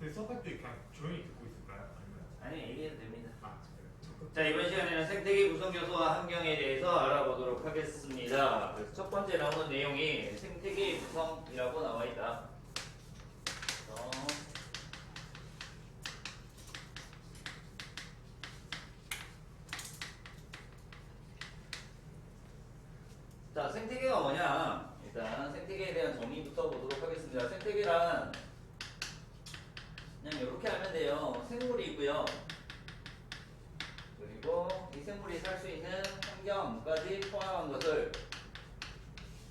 근데 수업할 때 그냥 조용히 듣고 있을까요? 아니면 아니, 얘기해도 됩니다. 아 그래요? 자, 이번 시간에는 생태계 구성 요소와 환경에 대해서 알아보도록 하겠습니다. 그래서 첫 번째 나오는 내용이 생태계 구성이라고 나와 있다. 자, 생태계가 뭐냐? 일단 생태계에 대한 정의부터 보도록 하겠습니다. 생태계란 그냥 이렇게 하면 돼요. 생물이 있고요. 그리고 이 생물이 살 수 있는 환경까지 포함한 것을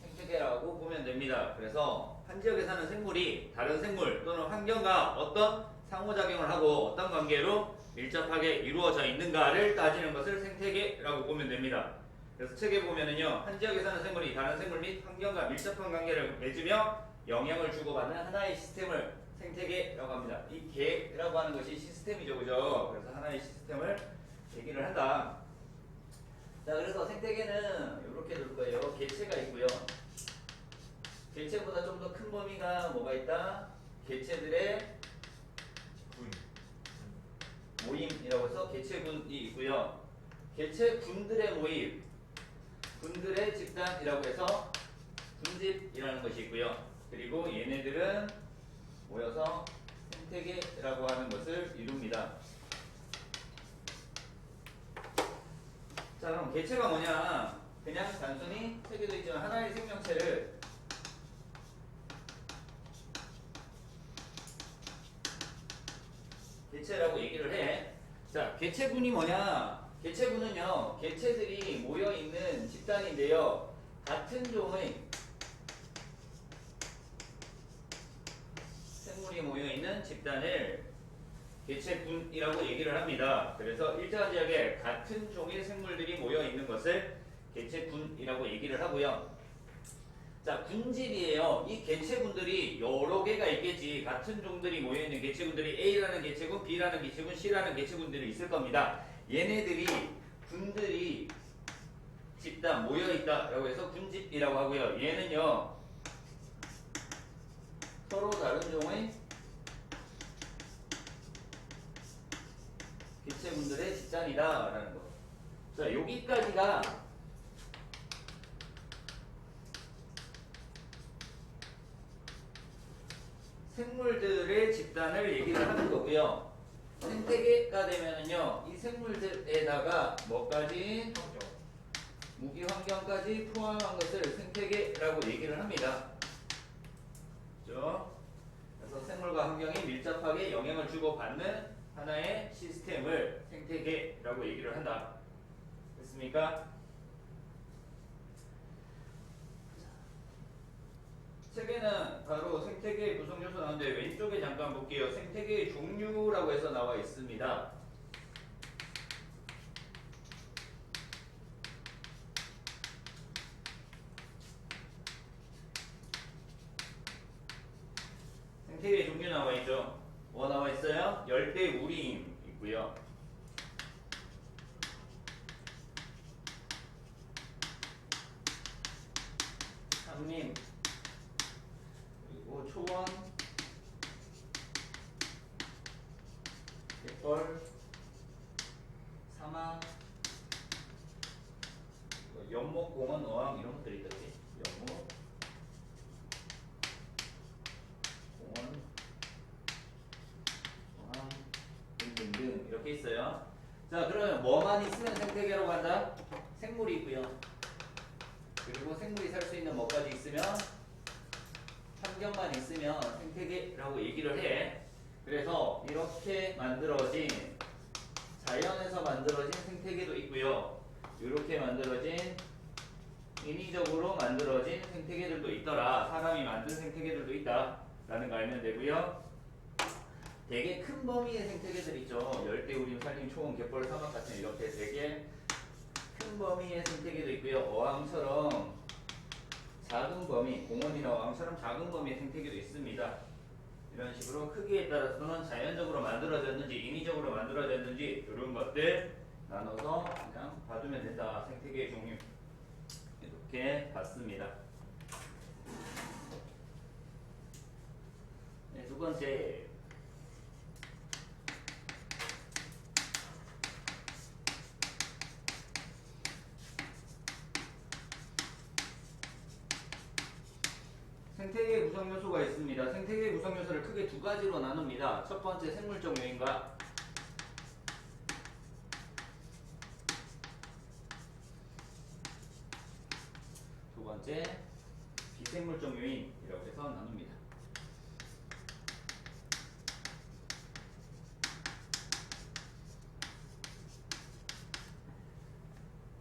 생태계라고 보면 됩니다. 그래서 한 지역에 사는 생물이 다른 생물 또는 환경과 어떤 상호작용을 하고 어떤 관계로 밀접하게 이루어져 있는가를 따지는 것을 생태계라고 보면 됩니다. 그래서 책에 보면은요, 한 지역에 사는 생물이 다른 생물 및 환경과 밀접한 관계를 맺으며 영향을 주고받는 하나의 시스템을 생태계라고 합니다. 이 개라고 하는 것이 시스템이죠, 그죠? 그래서 하나의 시스템을 얘기를 한다. 자, 그래서 생태계는 이렇게 둘 거예요. 개체가 있고요. 개체보다 좀 더 큰 범위가 뭐가 있다? 개체들의 군. 모임이라고 해서 개체군이 있고요. 개체군들의 모임, 군들의 집단이라고 해서 군집이라는 것이 있고요. 그리고 얘네들은 모여서 생태계라고 하는 것을 이룹니다. 자, 그럼 개체가 뭐냐? 그냥 단순히 세계도 있지만 하나의 생명체를 개체라고 얘기를 해. 자, 개체군이 뭐냐? 개체군은요, 개체들이 모여있는 집단인데요. 같은 종의 생물이 모여있는 집단을 개체군이라고 얘기를 합니다. 그래서 일정한 지역에 같은 종의 생물들이 모여있는 것을 개체군이라고 얘기를 하고요. 자, 군집이에요. 이 개체군들이 여러 개가 있겠지. 같은 종들이 모여있는 개체군들이 A라는 개체군, B라는 개체군, C라는 개체군들이 있을 겁니다. 얘네들이 군들이 집단 모여있다라고 해서 군집이라고 하고요. 얘는요, 서로 다른 종의 개체군들의 집단이다라는 거. 자, 여기까지가 생물들의 집단을 얘기를 하는 거고요. 생태계가 되면은요, 이 생물들에다가 뭐까지? 무기 환경까지 포함한 것을 생태계라고 얘기를 합니다. 그렇죠? 그래서 생물과 환경이 밀접하게 영향을 주고받는 하나의 시스템을 생태계라고 얘기를 한다. 됐습니까? 책에는 바로 생태계의 구성 요소 나오는데 왼쪽에 잠깐 볼게요. 생태계의 종류라고 해서 나와 있습니다. 생태계의 종류 나와 있죠. 뭐 나와 있어요? 열대 우림 있고요. 산림, 그리고 초원, 갯벌, 사막, 연못, 공원, 어항 이런 것들이 있더라고요. 연못, 공원, 어항 등등등 이렇게 있어요. 자, 그러면 뭐만 있으면 생태계라고 한다? 생물이 있고요. 그리고 생물이 살 수 있는 뭐까지 있으면 환경만 있으면 생태계라고 얘기를 해. 그래서 이렇게 만들어진 자연에서 만들어진 생태계도 있고요. 이렇게 만들어진 인위적으로 만들어진 생태계들도 있더라. 사람이 만든 생태계들도 있다 라는 거 알면 되고요. 되게 큰 범위의 생태계들 있죠. 열대우림, 산림, 초원, 갯벌, 사막 같은 이렇게 되게 큰 범위의 생태계도 있고요. 어항처럼 작은 범위, 공원이나 어항처럼 작은 범위의 생태계도 있습니다. 이런 식으로 크기에 따라서는 자연적으로 만들어졌는지 인위적으로 만들어졌는지 이런 것들 나눠서 그냥 봐두면 된다. 생태계의 종류 이렇게 봤습니다. 네, 두 번째 됩니다. 생태계 구성 요소를 크게 두 가지로 나눕니다. 첫 번째 생물적 요인과 두 번째 비생물적 요인이라고 해서 나눕니다.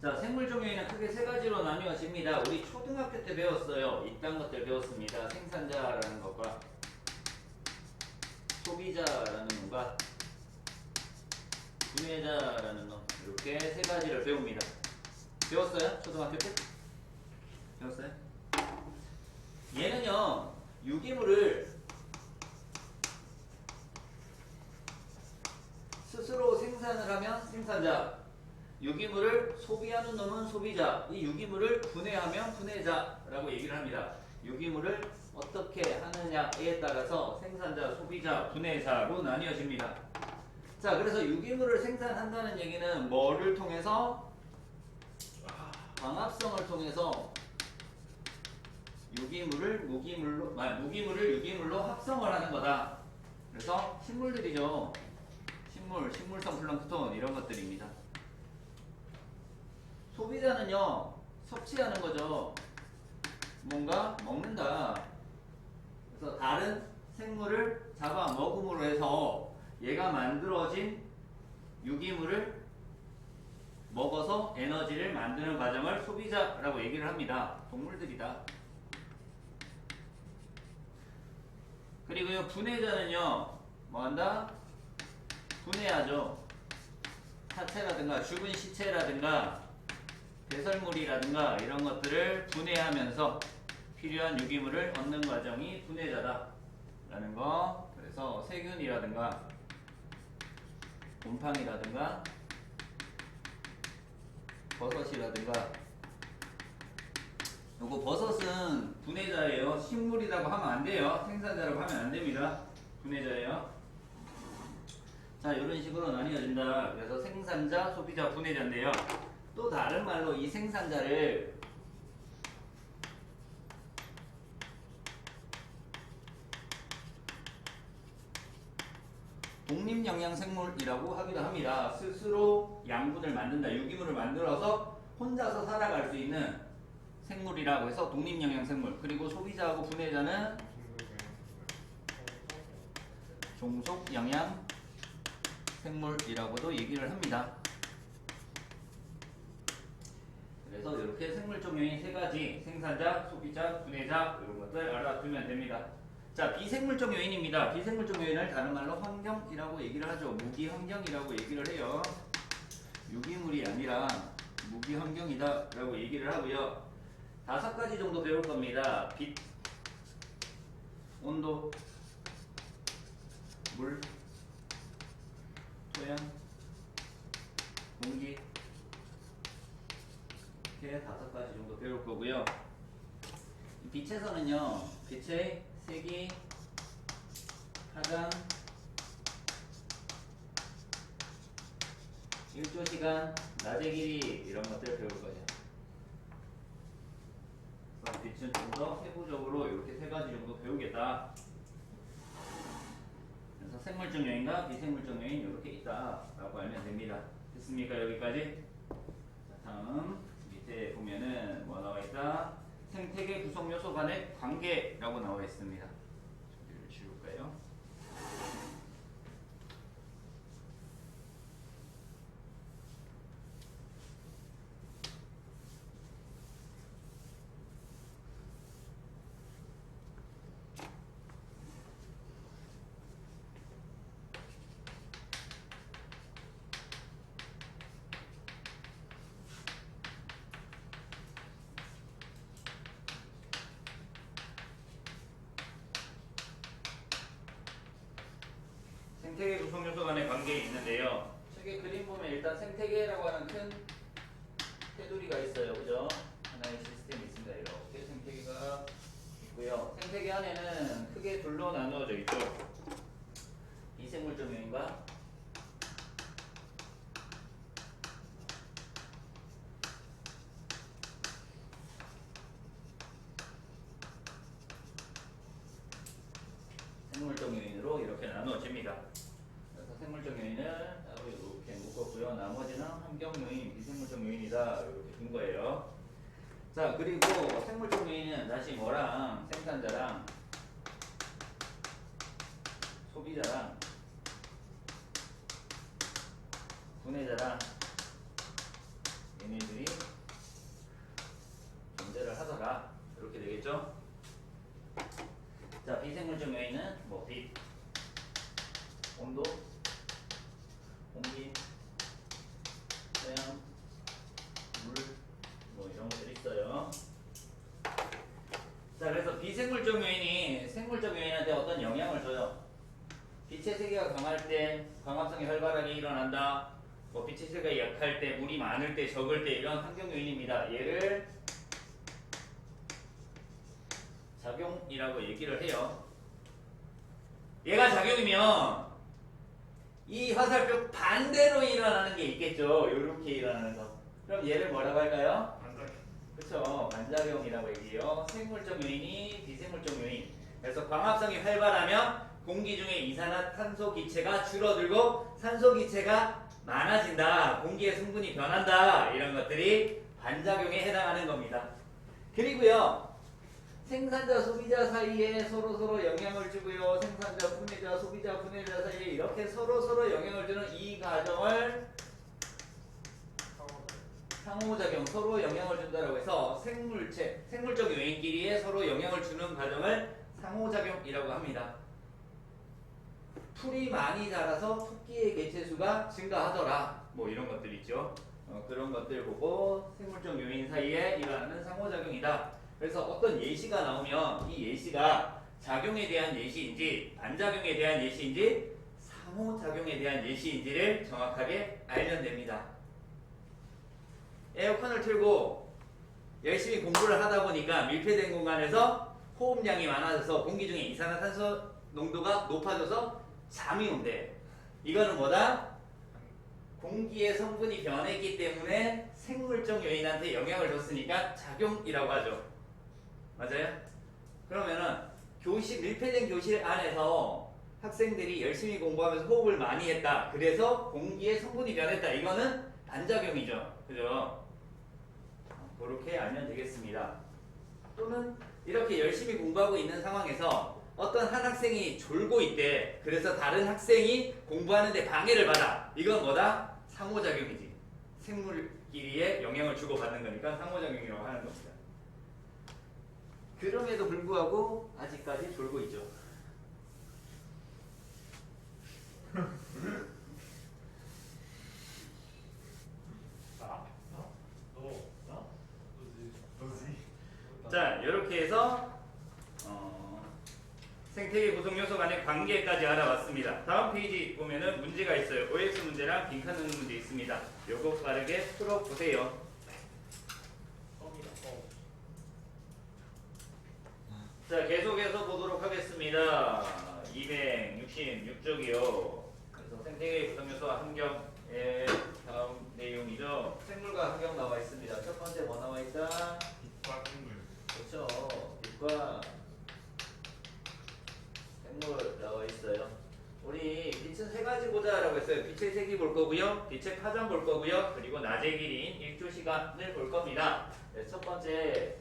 자, 생물적 요인은 크게 세 가지로 나뉘어집니다. 우리 초등학교 때 배웠어요. 이딴 것들 배웠습니다. 생산자라는 것과 소비자라는 놈과 분해자라는 놈, 이렇게 세 가지를 배웁니다. 배웠어요? 초등학교 때? 배웠어요? 얘는요, 유기물을 스스로 생산을 하면 생산자, 유기물을 소비하는 놈은 소비자, 이 유기물을 분해하면 분해자라고 얘기를 합니다. 유기물을 어떻게 하느냐에 따라서 생산자, 소비자, 분해자로 나뉘어집니다. 자, 그래서 유기물을 생산한다는 얘기는 뭐를 통해서? 광합성을 통해서 무기물을 유기물로 합성을 하는 거다. 그래서 식물들이죠. 식물성 플랑크톤 이런 것들입니다. 소비자는요, 섭취하는 거죠. 뭔가 먹는다. 그래서 다른 생물을 잡아 먹음으로 해서 얘가 만들어진 유기물을 먹어서 에너지를 만드는 과정을 소비자라고 얘기를 합니다. 동물들이다. 그리고요, 분해자는요, 뭐 한다? 분해하죠. 사체라든가 죽은 시체라든가 배설물이라든가 이런 것들을 분해하면서 필요한 유기물을 얻는 과정이 분해자다 라는 거. 그래서 세균이라든가 곰팡이라든가 버섯이라든가, 요거 버섯은 분해자예요. 식물이라고 하면 안 돼요. 생산자라고 하면 안 됩니다. 분해자예요. 자, 이런 식으로 나뉘어진다. 그래서 생산자, 소비자, 분해자인데요. 또 다른 말로 이 생산자를 독립영양생물이라고 하기도 합니다. 스스로 양분을 만든다. 유기물을 만들어서 혼자서 살아갈 수 있는 생물이라고 해서 독립영양생물. 그리고 소비자하고 분해자는 종속영양생물이라고도 얘기를 합니다. 그래서 이렇게 생물적 요인 세 가지, 생산자, 소비자, 분해자 이런 것들 알아두면 됩니다. 자, 비생물적 요인입니다. 비생물적 요인을 다른 말로 환경이라고 얘기를 하죠. 무기환경이라고 얘기를 해요. 유기물이 아니라 무기환경이다 라고 얘기를 하고요. 5가지 정도 배울 겁니다. 빛, 온도, 물, 토양, 공기, 이렇게 5가지 정도 배울 거고요. 빛에서는요, 빛의 세기, 파장, 일조시간, 낮의 길이 이런 것들 배울 거죠. 그래서 빛은 좀 더 세부적으로 이렇게 3가지 정도 배우겠다. 그래서 생물적 요인과 비생물적 요인 이렇게 있다 라고 알면 됩니다. 됐습니까? 여기까지? 자, 다음 밑에 보면은 뭐 나와 있다? 생태계 구성 요소 간의 관계라고 나와 있습니다. 저기를 지울까요? 생태계 구성 요소 간의 관계에 있는데요. 저기 그림 보면 일단 생태계라고 하는 큰 테두리가 있어요. 그죠? 하나의 시스템이 있습니다. 이렇게 생태계가 있고요. 생태계 안에는 크게 둘로 나누어져 있죠. 비생물적 요인과 이렇게 나누어집니다. 그래서 생물적 요인을 따로 이렇게 묶었고요. 나머지는 환경 요인, 비생물적 요인이다 이렇게 둔 거예요. 자, 그리고 생물적 요인은 다시 뭐랑 생산자랑 소비자랑 분해자랑 얘네들이 존재를 하더라 이렇게 되겠죠. 자, 비생물적 요인은 뭐 빛, 온도, 공기, 태양, 물, 뭐 이런 것들이 있어요. 자, 그래서 비생물적 요인이 생물적 요인한테 어떤 영향을 줘요. 빛의 세기가 강할 때 광합성이 활발하게 일어난다. 뭐 빛의 세기가 약할 때, 물이 많을 때, 적을 때 이런 환경 요인입니다. 얘를 작용이라고 얘기를 해요. 얘가 작용이면 이 화살표 반대로 일어나는 게 있겠죠. 이렇게 일어나는 거. 그럼 얘를 뭐라고 할까요? 반작용. 그렇죠. 반작용이라고 얘기해요. 생물적 요인이 비생물적 요인. 그래서 광합성이 활발하면 공기 중에 이산화탄소 기체가 줄어들고 산소 기체가 많아진다. 공기의 성분이 변한다. 이런 것들이 반작용에 해당하는 겁니다. 그리고요. 생산자, 소비자 사이에 서로 영향을 주고요. 생산자, 분해자, 소비자, 분해자 사이에 이렇게 서로 영향을 주는 이 과정을 상호작용, 서로 영향을 준다라고 해서 생물체, 생물적 요인끼리에 서로 영향을 주는 과정을 상호작용이라고 합니다. 풀이 많이 자라서 토끼의 개체수가 증가하더라. 뭐 이런 것들 있죠. 그런 것들 보고 생물적 요인 사이에 일어나는 상호작용이다. 그래서 어떤 예시가 나오면 이 예시가 작용에 대한 예시인지 반작용에 대한 예시인지 상호작용에 대한 예시인지를 정확하게 알면 됩니다. 에어컨을 틀고 열심히 공부를 하다 보니까 밀폐된 공간에서 호흡량이 많아져서 공기 중에 이산화탄소 농도가 높아져서 잠이 온대. 이거는 뭐다? 공기의 성분이 변했기 때문에 생물적 요인한테 영향을 줬으니까 작용이라고 하죠. 맞아요? 그러면은 밀폐된 교실 안에서 학생들이 열심히 공부하면서 호흡을 많이 했다. 그래서 공기의 성분이 변했다. 이거는 반작용이죠. 그죠? 그렇게 알면 되겠습니다. 또는 이렇게 열심히 공부하고 있는 상황에서 어떤 한 학생이 졸고 있대. 그래서 다른 학생이 공부하는데 방해를 받아. 이건 뭐다? 상호작용이지. 생물끼리의 영향을 주고받는 거니까 상호작용이라고 하는 겁니다. 그럼에도 불구하고 아직까지 졸고 있죠. 나? 너? 너지? 자, 이렇게 해서 생태계 구성 요소 간의 관계까지 알아봤습니다. 다음 페이지 보면은 문제가 있어요. OX 문제랑 빈칸 넣는 문제 있습니다. 요거 빠르게 풀어보세요. 자, 계속해서 보도록 하겠습니다. 266쪽이요. 그래서 생태계 구성 요소와 환경의 다음 내용이죠. 생물과 환경 나와 있습니다. 첫 번째 뭐 나와 있다? 빛과 생물. 그렇죠. 빛과 생물 나와 있어요. 우리 빛은 세 가지 보자라고 했어요. 빛의 색이 볼 거고요. 빛의 파장 볼 거고요. 그리고 낮의 길이인 일조 시간을 볼 겁니다. 네, 첫 번째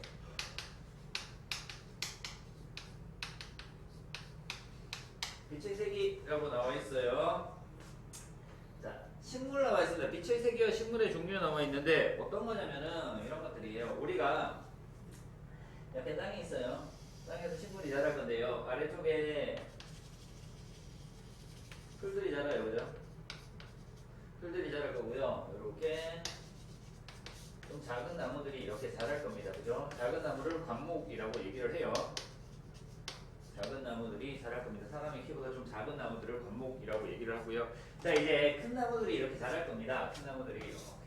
빛의 색이라고 나와 있어요. 자, 식물 나와 있습니다. 빛의 색이와 식물의 종류 나와 있는데 어떤 거냐면은 이런 것들이에요. 우리가 옆에 땅이 있어요. 땅에서 식물이 자랄 건데요. 아래쪽에 풀들이 자라요. 그죠? 풀들이 자랄 거고요. 이렇게 좀 작은 나무들이 이렇게 자랄 겁니다. 그죠? 작은 나무를 관목이라고 얘기를 해요. 작은 나무들이 자랄 겁니다. 사람의 키보다 좀 작은 나무들을 관목이라고 얘기를 하고요. 자, 이제 큰 나무들이 이렇게 자랄 겁니다. 큰 나무들이 이렇게 자랄 거예요.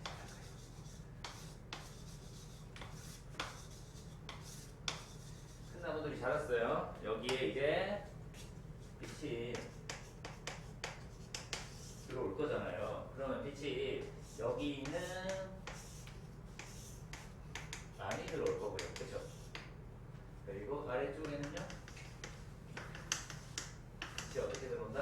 큰 나무들이 자랐어요. 여기에 이제 빛이 들어올 거잖아요. 그러면 빛이 여기 있는 많이 들어올 거고요. 그렇죠? 그리고 아래쪽에는요. 빛이 어떻게 들어온다?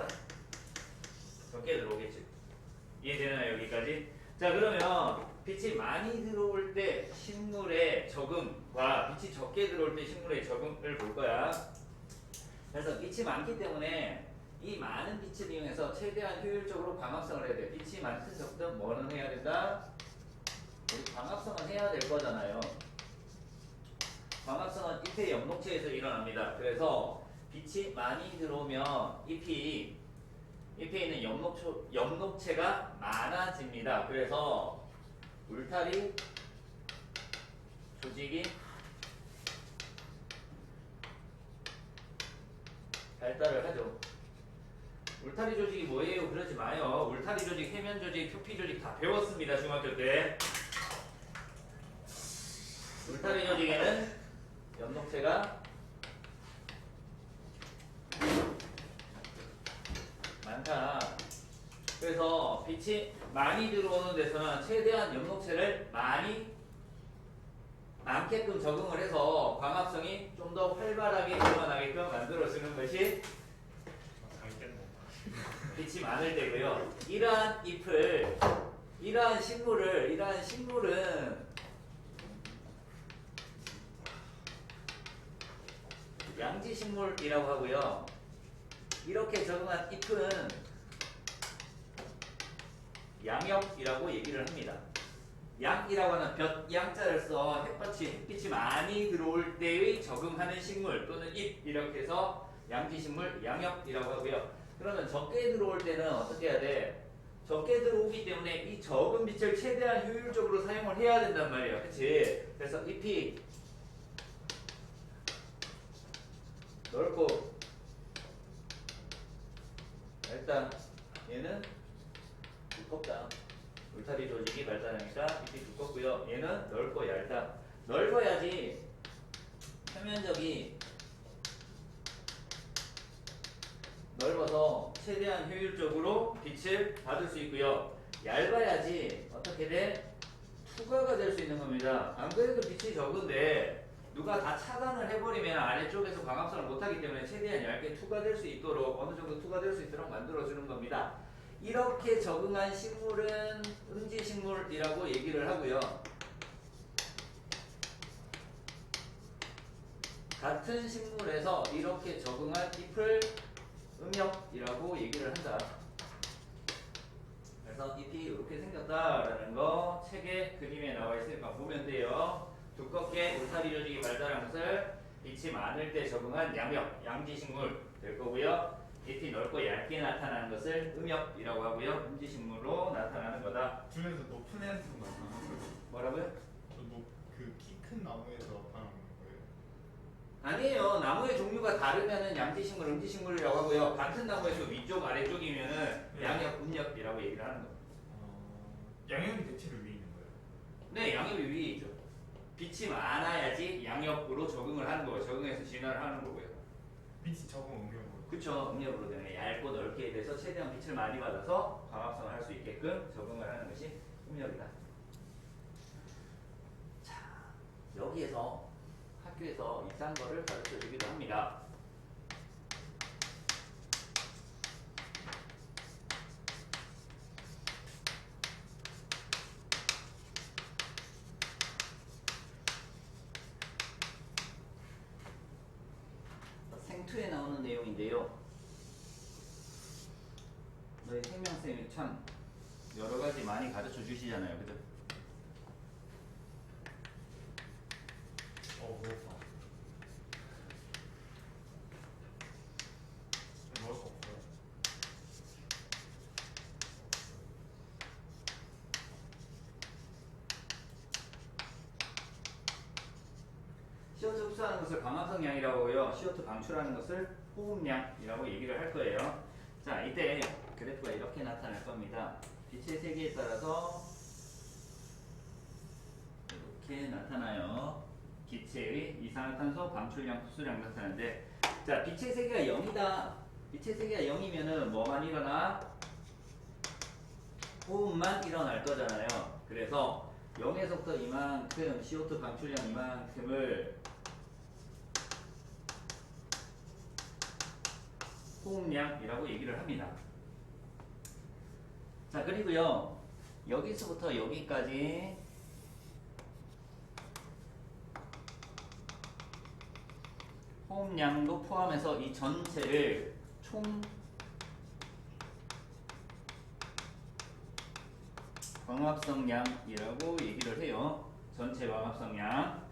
이해되나요? 여기까지? 자, 그러면 빛이 많이 들어올 때 식물의 적응과 빛이 적게 들어올 때 식물의 적응을 볼 거야. 그래서 빛이 많기 때문에 이 많은 빛을 이용해서 최대한 효율적으로 광합성을 해야 돼. 빛이 많든 적든 뭐는 해야 된다? 우리 광합성은 해야 될 거잖아요. 광합성은 잎의 엽록체에서 일어납니다. 그래서 빛이 많이 들어오면 잎에 있는 엽록체가 많아집니다. 그래서 울타리 조직이 발달을 하죠. 울타리 조직이 뭐예요? 그러지 마요. 울타리 조직, 해면 조직, 표피 조직 다 배웠습니다. 중학교 때. 울타리 조직에는 엽록체가 많다. 그래서 빛이 많이 들어오는 데서는 최대한 엽록체를 많게끔 적응을 해서 광합성이 좀 더 활발하게 일어나게끔 만들어주는 것이 잘 깼네. 빛이 많을 때고요. 이러한 식물은 양지식물이라고 하고요. 이렇게 적응한 잎은 양엽이라고 얘기를 합니다. 양이라고 하는 볕 양자를 써 햇빛이 많이 들어올 때의 적응하는 식물 또는 잎 이렇게 해서 양지식물 양엽이라고 하고요. 그러면 적게 들어올 때는 어떻게 해야 돼? 적게 들어오기 때문에 이 적은 빛을 최대한 효율적으로 사용을 해야 된단 말이야. 그치? 그래서 잎이 넓고 일단 얘는 두껍다. 울타리 조직이 발달하니까 잎이 두껍고요. 얘는 넓고 얇다. 넓어야지 표면적이 넓어서 최대한 효율적으로 빛을 받을 수 있고요. 얇아야지 어떻게 돼? 투과가 될 수 있는 겁니다. 안 그래도 빛이 적은데 누가 다 차단을 해버리면 아래쪽에서 광합성을 못하기 때문에 최대한 얇게 투과될 수 있도록 어느 정도 투과될 수 있도록 만들어주는 겁니다. 이렇게 적응한 식물은 음지식물이라고 얘기를 하고요. 같은 식물에서 이렇게 적응한 잎을 음엽이라고 얘기를 한다. 그래서 잎이 이렇게 생겼다라는 거 책에 그림에 나와 있으니까 보면 돼요. 두껍게 울타리 조직이 발달한 것을 빛이 많을 때 적응한 양엽, 양지식물 될 거고요. 잎이 넓고 얇게 나타나는 것을 음엽이라고 하고요. 음지식물로 나타나는 거다. 중에서 높은 애도 나타나는 뭐라고요? 그키 큰 나무에서 나타나는 거예요. 아니에요. 나무의 종류가 다르면은 양지식물, 음지식물이라고 하고요. 같은 나무에서 위쪽, 아래쪽이면은 네. 양엽, 음엽이라고 얘기를 하는 거예요. 양념이 대체로 위에 있는 거예요. 네, 양엽이 위에 있죠. 빛이 많아야지 양엽으로 적응을 하는 거고요. 적응해서 진화를 하는 거고요. 빛이 적은 음력으로. 그쵸. 음엽으로 되면 얇고 넓게 돼서 최대한 빛을 많이 받아서 광합성을 할 수 있게끔 적응을 하는 것이 음엽이다. 자, 여기에서 학교에서 이상한 거를 가르쳐 주기도 합니다. 생투에 나오는 내용인데요. 너희 생명쌤이 참 여러 가지 많이 가르쳐 주시잖아요. 그죠? 그렇다. 넣을 수 없어요. CO2 흡수하는 것을 광합성량이라고 하고요. CO2 방출하는 것을 호흡량이라고 얘기를 할 거예요. 자, 이때 그래프가 이렇게 나타날 겁니다. 빛의 세기에 따라서 이렇게 나타나요. 기체의 이산화탄소 방출량, 흡수량 나타나는데, 자, 빛의 세기가 0이다. 빛의 세기가 0이면은 뭐만 일어나? 호흡만 일어날 거잖아요. 그래서 0에서부터 이만큼 CO2 방출량 이만큼을 호흡량이라고 얘기를 합니다. 자, 그리고요. 여기서부터 여기까지 호흡량도 포함해서 이 전체를 총 광합성량이라고 얘기를 해요. 전체 광합성량.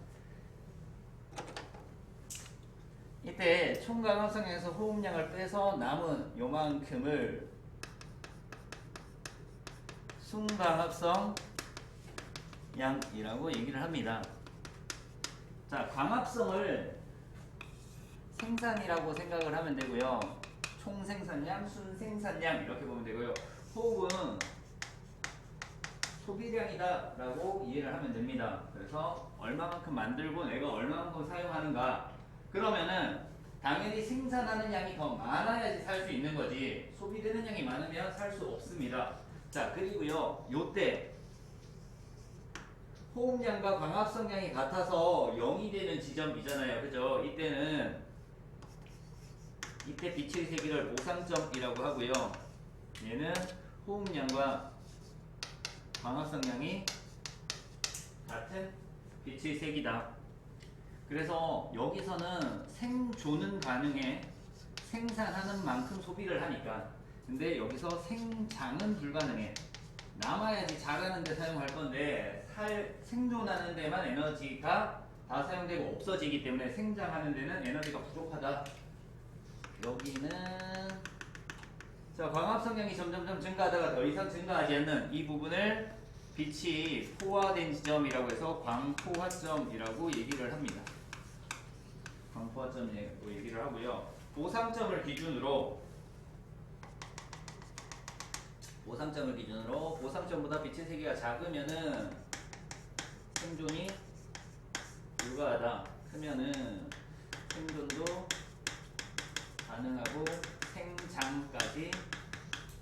이때 총 광합성량에서 호흡량을 빼서 남은 요만큼을 순광합성량이라고 얘기를 합니다. 자, 광합성을 생산이라고 생각을 하면 되고요. 총생산량, 순생산량 이렇게 보면 되고요. 호흡은 소비량이다 라고 이해를 하면 됩니다. 그래서 얼마만큼 만들고 내가 얼마만큼 사용하는가, 그러면은 당연히 생산하는 양이 더 많아야지 살 수 있는 거지, 소비되는 양이 많으면 살 수 없습니다. 자, 그리고요, 요때 호흡량과 광합성량이 같아서 0이 되는 지점이잖아요. 그죠? 이때 빛의 세기를 모상점이라고 하고요. 얘는 호흡량과 광합성량이 같은 빛의 색이다. 그래서 여기서는 생존은 가능해. 생산하는 만큼 소비를 하니까. 근데 여기서 생장은 불가능해. 남아야지 자라는 데 사용할 건데 생존하는 데만 에너지가 다 사용되고 없어지기 때문에 생장하는 데는 에너지가 부족하다. 여기는 자, 광합성량이 점점점 증가하다가 더 이상 증가하지 않는 이 부분을 빛이 포화된 지점이라고 해서 광포화점이라고 얘기를 합니다. 광포화점이라고 얘기를 하고요. 보상점을 기준으로 보상점보다 빛의 세기가 작으면은 생존이 불가하다. 크면은 생존도 가능하고 생장까지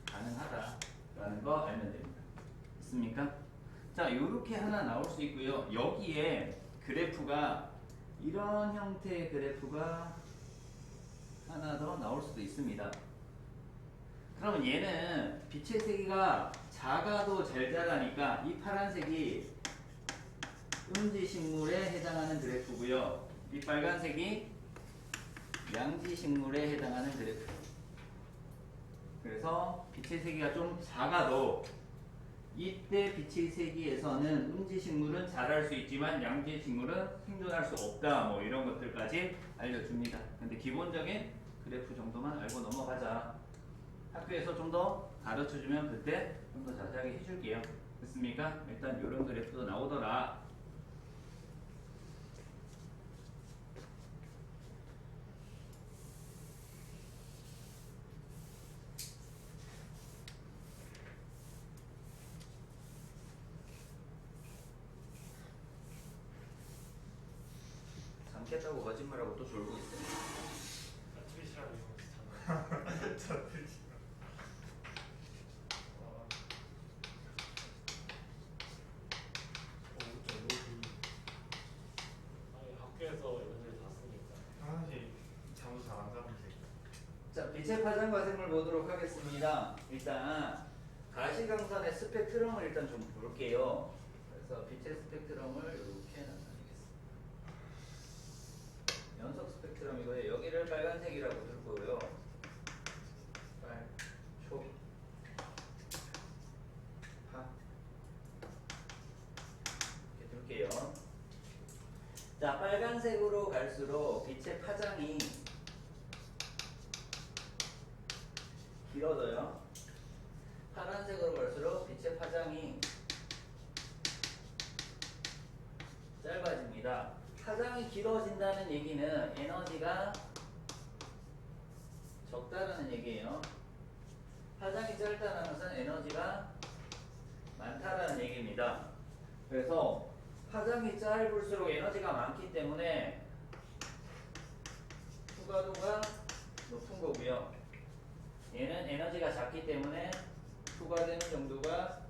가능하다라는 거 알면 됩니다. 있습니까? 자, 요렇게 하나 나올 수 있고요. 여기에 그래프가 이런 형태의 그래프가 하나 더 나올 수도 있습니다. 그러면 얘는 빛의 세기가 작아도 잘 자라니까 이 파란색이 음지식물에 해당하는 그래프고요. 이 빨간색이 양지식물에 해당하는 그래프. 그래서 빛의 세기가 좀 작아도 이때 빛의 세기에서는 음지식물은 자랄 수 있지만 양지식물은 생존할 수 없다. 뭐 이런 것들까지 알려줍니다. 근데 기본적인 그래프 정도만 알고 넘어가자. 학교에서 좀 더 가르쳐주면 그때 좀 더 자세하게 해줄게요. 됐습니까? 일단 이런 그래프도 나오더라. 잠깼다고 거짓말하고 또 졸고 있어요. 트윗이라고 이거 저 뜻이. 아니 학교에서 애들 다 쓰니까. 하나씩 잠도 잘 안 자는데. 자, 빛의 파장과 색을 보도록 하겠습니다. 일단 가시광선의 스펙트럼을 일단 좀 볼게요. 그래서 빛의 스펙트럼을 이렇게 나타내겠습니다. 연속 스펙트럼이고요. 여기를 빨간색이라고 둘 거고요. 빨초 파 이렇게 둘게요. 자, 빨간색으로 갈수록 빛의 파장이 길어져요. 파란색으로 갈수록 빛의 파장이 짧아집니다. 파장이 길어진다는 얘기는 에너지가 적다라는 얘기예요. 파장이 짧다는 것은 에너지가 많다라는 얘기입니다. 그래서 파장이 짧을수록 에너지가 많기 때문에 투과도가 높은 거고요. 얘는 에너지가 작기 때문에 투과되는 정도가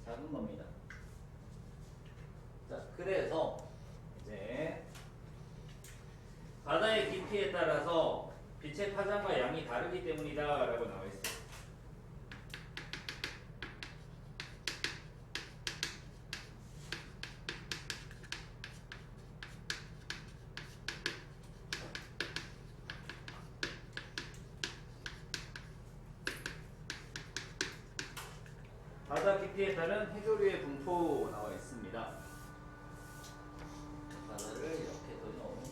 작은 겁니다. 자, 그래서 이제 바다의 깊이에 따라서 빛의 파장과 양이 다르기 때문이다 라고 나와 있어요. 바다 깊이에 따른 해조류의 분포 나와 있습니다. 바다를 이렇게 넣어놓은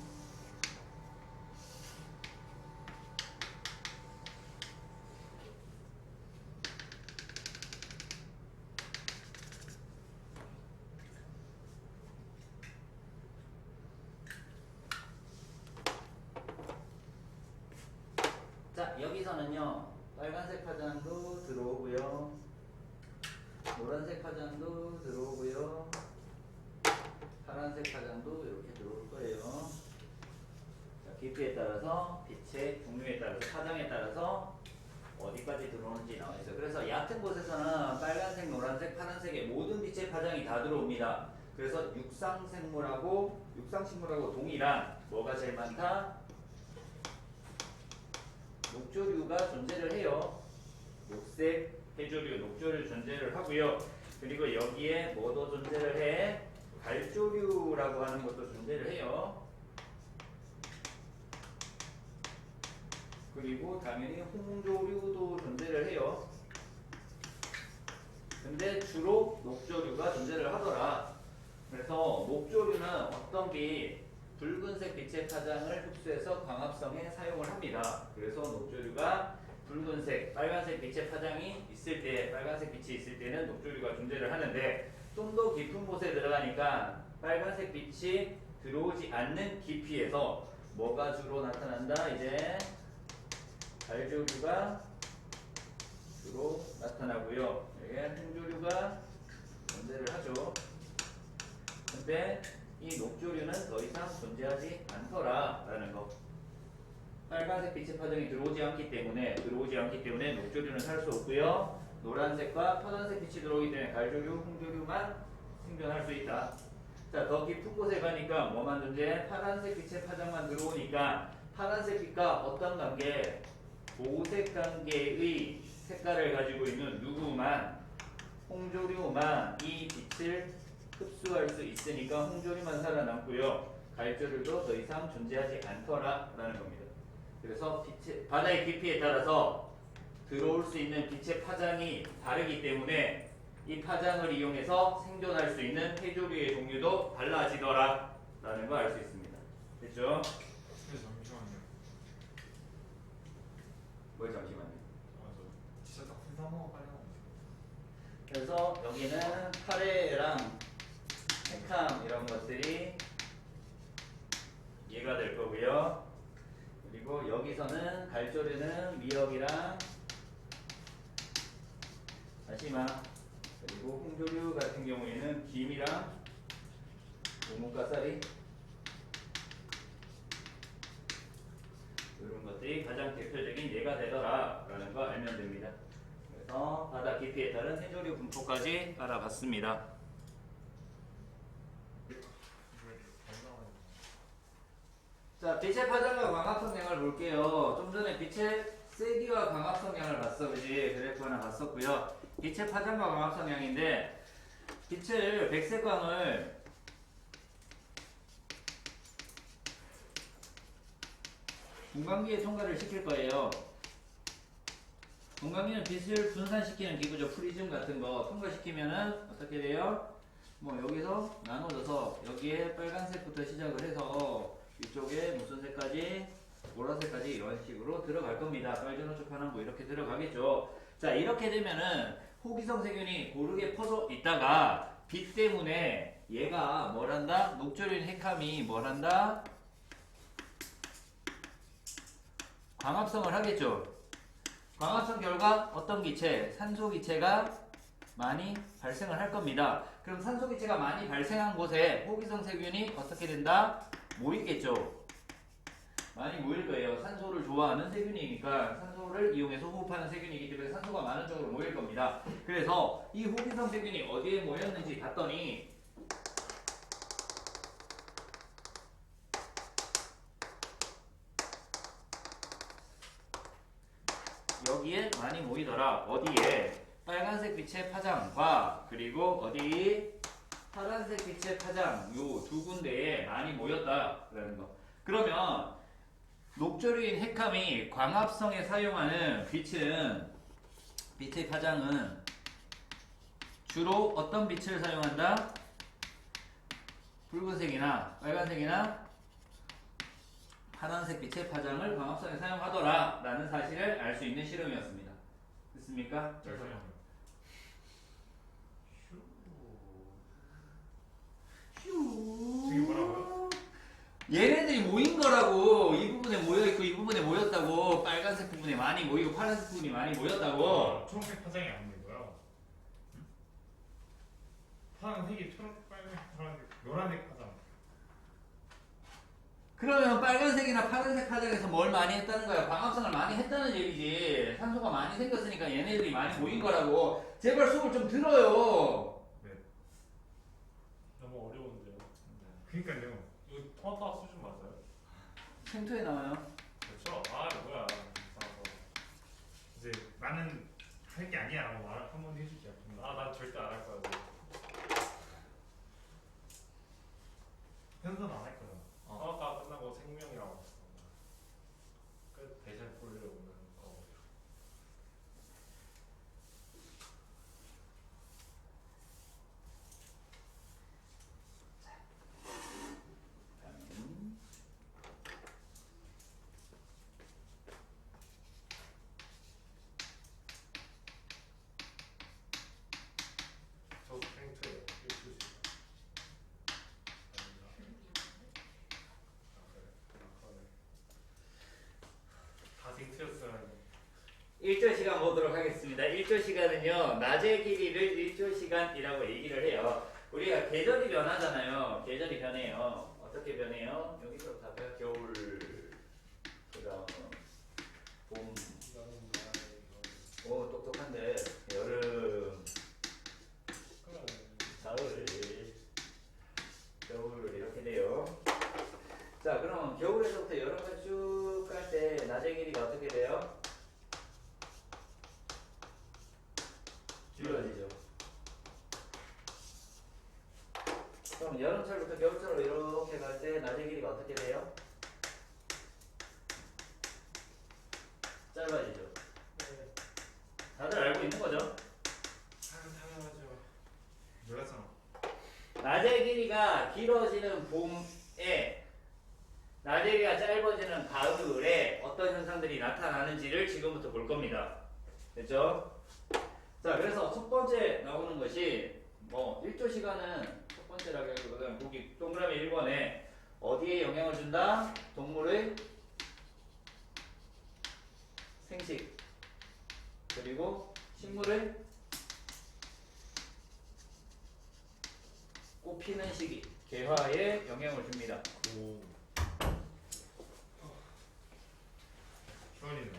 자, 여기서는요 빨간색 파장도 들어오고요 노란색 파장도 들어오고요 파란색 파장도 이렇게 들어올 거예요. 자, 깊이에 따라서 빛의 종류에 따라서 파장에 따라서 어디까지 들어오는지 나와 있어요. 그래서 얕은 곳에서는 빨간색, 노란색, 파란색의 모든 빛의 파장이 다 들어옵니다. 그래서 육상식물하고 동일한 뭐가 제일 많다? 녹조류가 존재를 해요. 녹색 해조류, 녹조류 존재를 하고요. 그리고 여기에 뭐도 존재를 해? 갈조류라고 하는 것도 존재를 해요. 그리고 당연히 홍조류도 존재를 해요. 근데 주로 녹조류가 존재를 하더라. 그래서 녹조류는 어떤 빛, 붉은색 빛의 파장을 흡수해서 광합성에 사용을 합니다. 그래서 녹조류가 붉은색, 빨간색 빛의 파장이 있을 때, 빨간색 빛이 있을 때는 녹조류가 존재를 하는데 좀 더 깊은 곳에 들어가니까 빨간색 빛이 들어오지 않는 깊이에서 뭐가 주로 나타난다? 이제 갈조류가 주로 나타나고요. 여기 홍조류가 존재를 하죠. 근데 이 녹조류는 더 이상 존재하지 않더라라는 거. 빨간색 빛의 파장이 들어오지 않기 때문에 녹조류는 살 수 없고요. 노란색과 파란색 빛이 들어오기 때문에 갈조류, 홍조류만 생존할 수 있다. 자, 더 깊은 곳에 가니까 뭐만 존재해? 파란색 빛의 파장만 들어오니까 파란색 빛과 어떤 관계? 보색 관계의 색깔을 가지고 있는 누구만? 홍조류만 이 빛을 흡수할 수 있으니까 홍조류만 살아남고요. 갈조류도 더 이상 존재하지 않더라라는 겁니다. 그래서 바다의 깊이에 따라서 들어올 수 있는 빛의 파장이 다르기 때문에 이 파장을 이용해서 생존할 수 있는 해조류의 종류도 달라지더라라는 걸 알 수 있습니다. 됐죠? 근데 잠시만요. 뭘 잠시만요. 저 진짜 딱 hun사모가 빨리 나오죠. 그래서 여기는 카레랑 핵함 이런 것들이 이해가 될 거고요. 그리고 여기서는 갈조류는 미역이랑 다시마, 그리고 홍조류 같은 경우에는 김이랑 오목가사리 이런 것들이 가장 대표적인 예가 되더라라는 거 알면 됩니다. 그래서 바다 깊이에 따른 해조류 분포까지 알아봤습니다. 자, 빛의 파장과 광합 성량을 볼게요. 좀 전에 빛의 세기와 광합 성량을 봤어, 그지? 그래프 하나 봤었고요. 빛의 파장과 광합 성량인데 빛을 백색광을 분광기에 통과를 시킬 거예요. 분광기는 빛을 분산시키는 기구죠. 프리즘 같은 거 통과시키면은 어떻게 돼요? 뭐 여기서 나눠져서 여기에 빨간색부터 시작을 해서 이쪽에 무슨 색까지? 보라색까지 이런 식으로 들어갈 겁니다. 빨주노초 파남보 이렇게 들어가겠죠. 자, 이렇게 되면은 호기성 세균이 고르게 퍼져 있다가 빛 때문에 얘가 뭘한다? 녹조류인 핵함이 뭘한다? 광합성을 하겠죠. 광합성 결과 어떤 기체? 산소 기체가 많이 발생을 할 겁니다. 그럼 산소 기체가 많이 발생한 곳에 호기성 세균이 어떻게 된다? 모이겠죠. 많이 모일 거예요. 산소를 좋아하는 세균이니까 산소를 이용해서 호흡하는 세균이기 때문에 산소가 많은 쪽으로 모일 겁니다. 그래서 이 호기성 세균이 어디에 모였는지 봤더니 여기에 많이 모이더라. 어디에? 빨간색 빛의 파장과 그리고 어디? 파란색 빛의 파장 요 두 군데에 많이 모였다라는 거. 그러면 녹조류인 핵함이 광합성에 사용하는 빛의 파장은 주로 어떤 빛을 사용한다? 붉은색이나 빨간색이나 파란색 빛의 파장을 광합성에 사용하더라 라는 사실을 알 수 있는 실험이었습니다. 됐습니까? 잠깐만요. 저게 뭐라고요? 얘네들이 모인 거라고. 이 부분에 모여있고 이 부분에 모였다고. 빨간색 부분에 많이 모이고 파란색 부분이 많이 모였다고. 초록색 파장이 안 되고요. 파란색이 초록, 빨간색, 파란색, 노란색 파장. 그러면 빨간색이나 파란색 파장에서 뭘 많이 했다는 거야? 광합성을 많이 했다는 얘기지. 산소가 많이 생겼으니까 얘네들이 많이 모인 거라고. 제발 수업을 좀 들어요. 네. 너무 어려운데요. 그니까요. 이거 토마토 수준 맞아요? 생투에 나와요. 그렇죠? 아 뭐야. 이상하다. 이제 나는 할 게 아니야 라고 말 한번 해줄게요. 아난 절대 안 할 거야. 현선 안 할 거야. 토마토 끝나고 생명이라고 했어. 끝 대신 볼일 오는 거. 저 생투예요. 1초씩. 다 생투였으면 1조 시간 보도록 하겠습니다. 1조 시간은요, 낮의 길이를 1조 시간이라고 얘기를 해요. 우리가 계절이 변하잖아요. 계절이 변해요. 어떻게 변해요? 여기서 봐봐요. 겨울, 그 다음 봄, 오 똑똑한데, 여름, 가을, 겨울 이렇게 돼요. 자, 그럼 겨울에서부터 여름까지 쭉 갈 때 낮의 길이가 어떻게 돼요? 길어지죠. 그럼 여름철부터 겨울철로 이렇게 갈 때 낮의 길이가 어떻게 돼요? 짧아지죠. 다들 알고 있는 거죠? 당연하죠. 몰랐잖아. 낮의 길이가 길어지는 봄에 낮의 길이가 짧아지는 가을에 어떤 현상들이 나타나는지를 지금부터 볼 겁니다. 됐죠? 자, 그래서 첫 번째 나오는 것이 뭐 1조 시간은 첫 번째라기보다는 보기 동그라미 1번에 어디에 영향을 준다? 동물의 생식 그리고 식물의 꽃피는 시기 개화에 영향을 줍니다. 오. 주원이는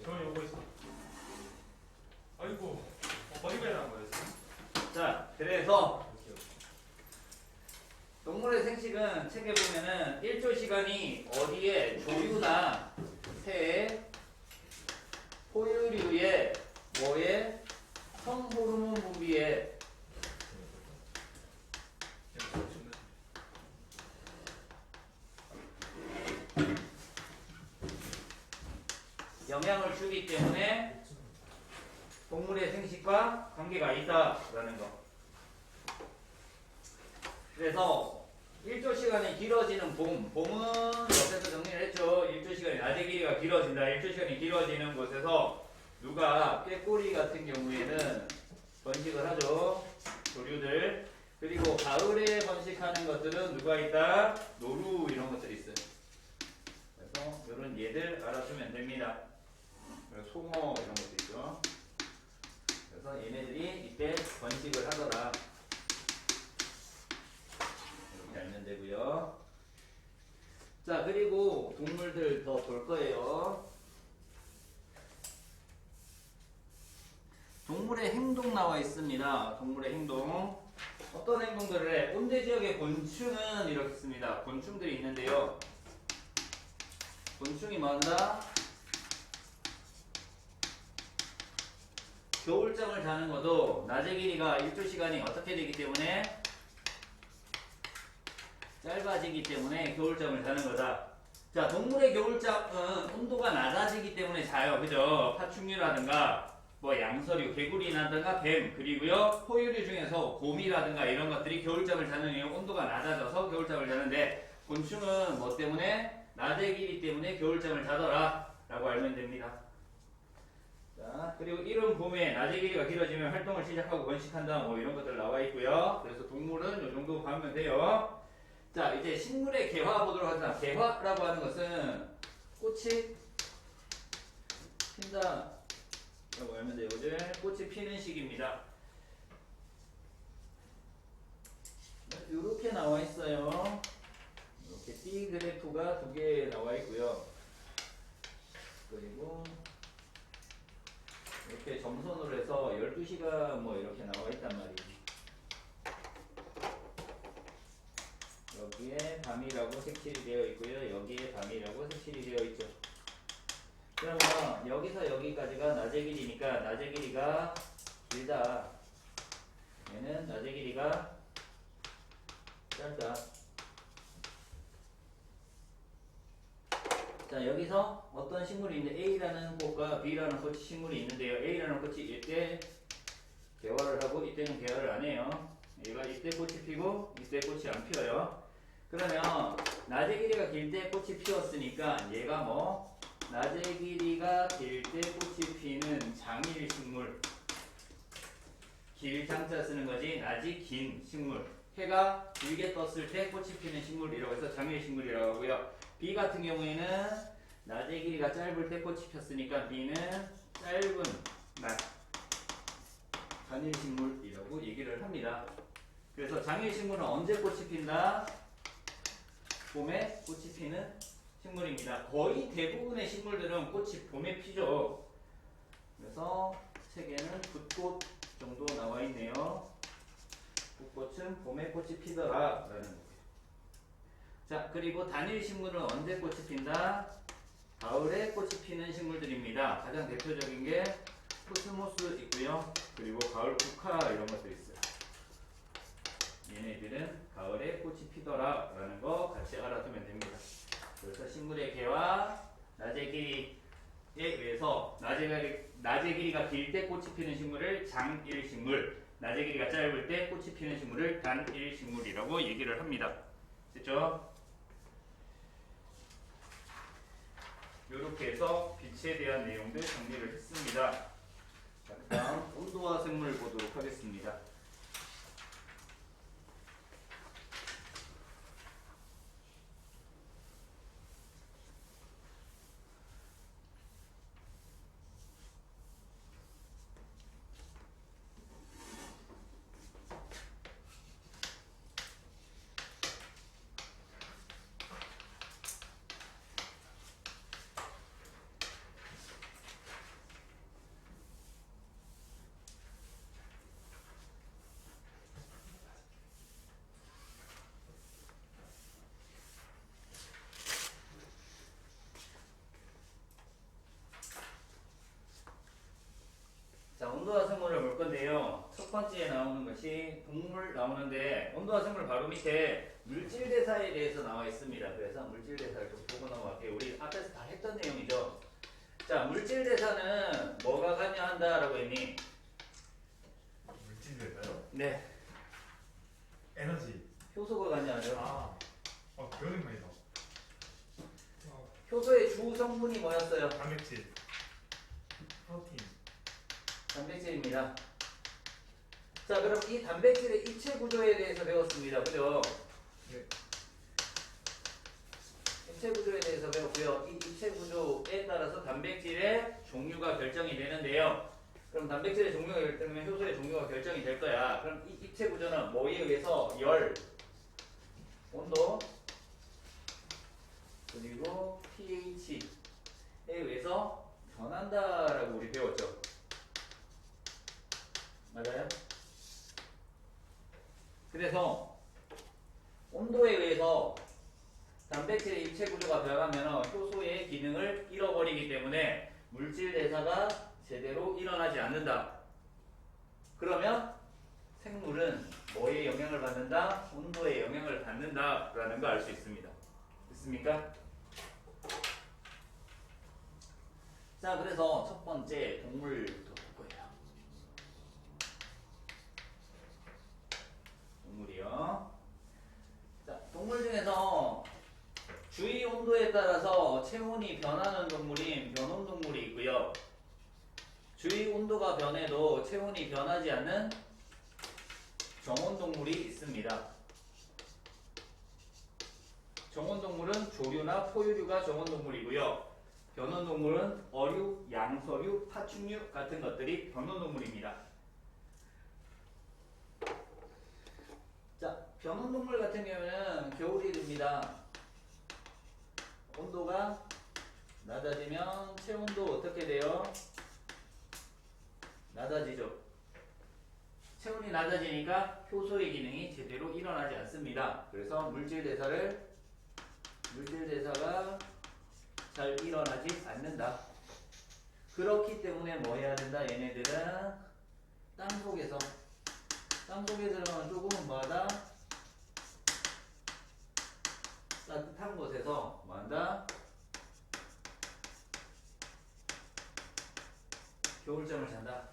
저 요거 있어. 아이고 어디가 난 거였어? 자, 그래서 동물의 생식은 책에 보면은 1조 시간이 어디에 조류나 새, 포유류의 뭐에 성호르몬 분비에 영향을 주기 때문에 동물의 생식과 관계가 있다라는 거. 그래서 1조 시간이 길어지는 봄은 옆에서 정리를 했죠. 1조 시간이 낮의 길이가 길어진다. 1조 시간이 길어지는 곳에서 누가 꾀꼬리 같은 경우에는 번식을 하죠. 조류들. 그리고 가을에 번식하는 것들은 누가 있다? 노루 이런 것들이 있어요. 그래서 이런 얘들 알아주면 됩니다. 송어 이런 것도 있죠. 그래서 얘네들이 이때 번식을 하더라. 이렇게 알면 되고요. 자, 그리고 동물들 더 볼 거예요. 동물의 행동 나와 있습니다. 동물의 행동. 어떤 행동들을 해? 온대 지역의 곤충은 이렇게 씁니다. 곤충들이 있는데요. 곤충이 뭐 한다? 겨울잠을 자는 것도 낮의 길이가 1조 시간이 어떻게 되기 때문에 짧아지기 때문에 겨울잠을 자는 거다. 자, 동물의 겨울잠은 온도가 낮아지기 때문에 자요. 그죠? 파충류라든가 뭐 양서류, 개구리라든가 뱀, 그리고요 포유류 중에서 곰이라든가 이런 것들이 겨울잠을 자는 이유 온도가 낮아져서 겨울잠을 자는데 곤충은 뭐 때문에? 낮의 길이 때문에 겨울잠을 자더라 라고 알면 됩니다. 자, 그리고 이른 봄에 낮의 길이가 길어지면 활동을 시작하고 번식한다 뭐 이런 것들 나와 있고요. 그래서 동물은 이 정도 가면 돼요. 자, 이제 식물의 개화 보도록 하자. 개화라고 하는 것은 꽃이 핀다 라고 알면 돼요. 꽃이 피는 시기입니다. 이렇게 나와 있어요. 이렇게 D 그래프가 두 개 나와 있고요. 그리고 이렇게 점선으로 해서 12시가 뭐 이렇게 나와 있단 말이에요. 여기에 밤이라고 색칠이 되어 있고요. 여기에 밤이라고 색칠이 되어 있죠. 그러면 여기서 여기까지가 낮의 길이니까 낮의 길이가 길다. 얘는 낮의 길이가 짧다. 자, 여기서 어떤 식물이 있는데 A라는 꽃과 B라는 꽃이 식물이 있는데요. A라는 꽃이 이때 개화를 하고 이때는 개화를 안 해요. 얘가 이때 꽃이 피고 이때 꽃이 안 피어요. 그러면 낮의 길이가 길 때 꽃이 피었으니까 얘가 뭐 낮의 길이가 길 때 꽃이 피는 장일 식물. 길 장자 쓰는 거지. 낮이 긴 식물. 해가 길게 떴을 때 꽃이 피는 식물이라고 해서 장일 식물이라고 하고요. B 같은 경우에는 낮의 길이가 짧을 때 꽃이 폈으니까 B는 짧은 낮 장일 식물이라고 얘기를 합니다. 그래서 장일 식물은 언제 꽃이 핀다? 봄에 꽃이 피는 식물입니다. 거의 대부분의 식물들은 꽃이 봄에 피죠. 그래서 책에는 붓꽃 정도 나와 있네요. 붓꽃은 봄에 꽃이 피더라 라는 거예요. 자, 그리고 단일 식물은 언제 꽃이 핀다? 가을에 꽃이 피는 식물들입니다. 가장 대표적인 게 코스모스 있고요. 그리고 가을 국화 이런 것도 있어요. 얘네들은 가을에 꽃이 피더라 라는 거 같이 알아두면 됩니다. 그래서 식물의 개와 낮의 길이에 의해서 낮의 길이가 길 때 꽃이 피는 식물을 장일식물, 낮의 길이가 짧을 때 꽃이 피는 식물을 단일식물이라고 얘기를 합니다. 됐죠? 이렇게 해서 빛에 대한 내용들 정리를 했습니다. 자, 다음 온도와 생물 보도록 하겠습니다. 자, 온도와 생물을 볼 건데요. 첫 번째에 나오는 것이 동물 나오는데 온도와 생물 바로 밑에 물질대사에 대해서 나와 있습니다. 그래서 물질대사를 좀 보고 넘어갈게요. 우리 앞에서 다 했던 내용이죠. 자, 물질대사는 뭐가 관여한다라고 했니? 물질일까요? 네, 에너지. 효소가 관여하죠. 배우는 거예요. 효소의 주 성분이 뭐였어요? 단백질, 프로틴. 단백질입니다. 자, 그럼 이 단백질의 입체 구조에 대해서 배웠습니다. 그죠? 네. 입체 구조에 대해서 배웠고요. 이 입체 구조에 따라서 단백질의 종류가 결정이 되는데요. 그럼 단백질의 종류가 결정되면 효소의 종류가 결정이 될 거야. 그럼 이 입체 구조는 뭐에 의해서? 열, 온도, 그리고 pH에 의해서 변한다라고 우리 배웠죠. 맞아요? 그래서 온도에 의해서 단백질의 입체 구조가 변하면 효소의 기능을 잃어버리기 때문에 물질 대사가 제대로 일어나지 않는다. 그러면 생물은 뭐에 영향을 받는다? 온도에 영향을 받는다라는 걸 알 수 있습니다. 됐습니까? 자, 그래서 첫 번째 동물부터 볼 거예요. 체온이 변하는 동물인 변온동물이 있고요. 주위 온도가 변해도 체온이 변하지 않는 정온동물이 있습니다. 정온동물은 조류나 포유류가 정온동물이고요. 변온동물은 어류, 양서류, 파충류 같은 것들이 변온동물입니다. 자, 변온동물 같은 경우는 겨울이 됩니다. 온도가 낮아지면 체온도 어떻게 돼요? 낮아지죠. 체온이 낮아지니까 효소의 기능이 제대로 일어나지 않습니다. 그래서 물질 대사가 잘 일어나지 않는다. 그렇기 때문에 뭐 해야 된다? 얘네들은 땅속에 들어가면 조금은 뭐하다? 따뜻한 곳에서 뭐한다? 겨울잠을 잔다.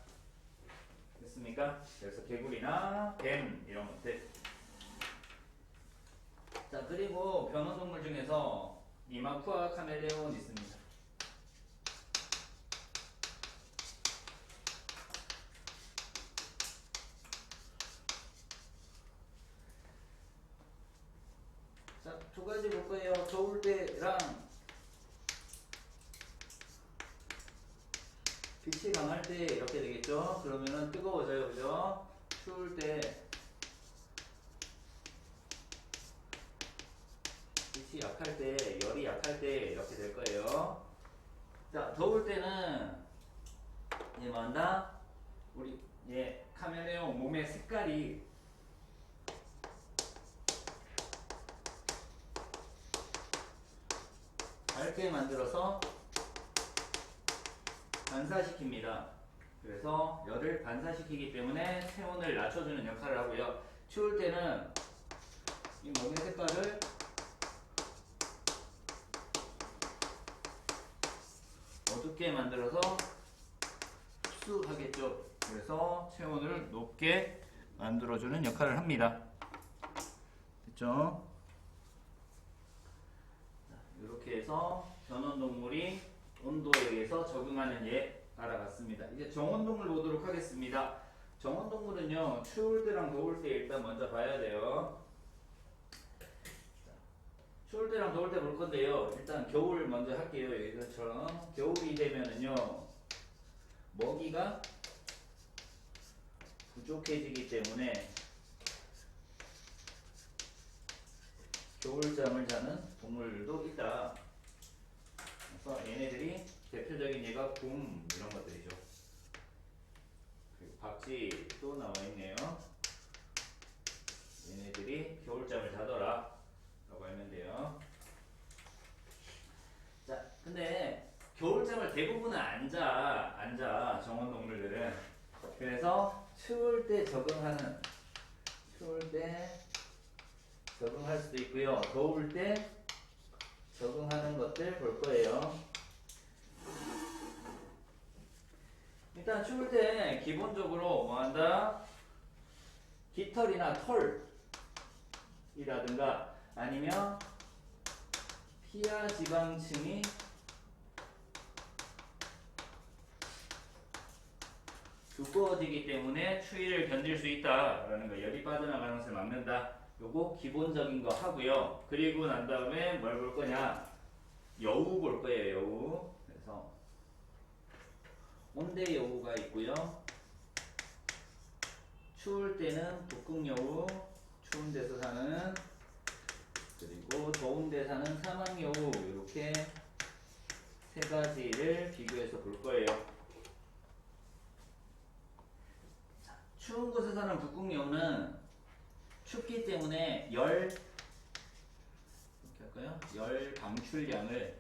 됐습니까? 그래서 개구리나 뱀 이런 것들. 자, 그리고 변온동물 중에서 니마쿠아 카멜레온 있습니다. 자, 두 가지 볼 거예요. 더울 때랑 빛이 강할 때 이렇게 되겠죠. 그러면은 뜨거워져요, 그죠? 추울 때 빛이 약할 때, 열이 약할 때 이렇게 될 거예요. 자, 더울 때는 얘 뭐한다? 우리 얘 카멜레온 몸의 색깔이 밝게 만들어서 반사시킵니다. 그래서 열을 반사시키기 때문에 체온을 낮춰주는 역할을 하고요. 추울 때는 이 몸의 색깔을 어둡게 만들어서 흡수하겠죠. 그래서 체온을 높게 만들어주는 역할을 합니다. 됐죠? 이렇게 해서 변온동물이 온도에 의해서 적응하는 예 알아봤습니다. 이제 정온동물 보도록 하겠습니다. 정온동물은요, 추울 때랑 더울 때 일단 먼저 봐야 돼요. 추울 때랑 더울 때 볼 건데요. 일단 겨울 먼저 할게요. 여기서처럼 겨울이 되면은요, 먹이가 부족해지기 때문에 겨울잠을 자는 동물들도 있다. 그래서 얘네들이 대표적인 예가 곰 이런 것들이죠. 그리고 박쥐도 나와 있네요. 얘네들이 겨울잠을 자더라 라고 하면 돼요. 자, 근데 겨울잠을 대부분은 안 자 정원동물들은. 그래서 추울 때 적응할 수도 있고요. 더울 때 적응하는 것들 볼 거예요. 일단 추울 때 기본적으로 뭐 한다? 깃털이나 털이라든가 아니면 피하 지방층이 두꺼워지기 때문에 추위를 견딜 수 있다라는 거, 열이 빠져나가는 것을 막는다. 요거 기본적인 거 하고요. 그리고 난 다음에 뭘 볼 거냐? 여우 볼 거예요. 여우. 그래서 온대 여우가 있고요. 추울 때는 북극여우, 추운 데서 사는, 그리고 더운 데 사는 사막여우, 이렇게 세 가지를 비교해서 볼 거예요. 추운 곳에 사는 북극여우는 춥기 때문에 열 방출량을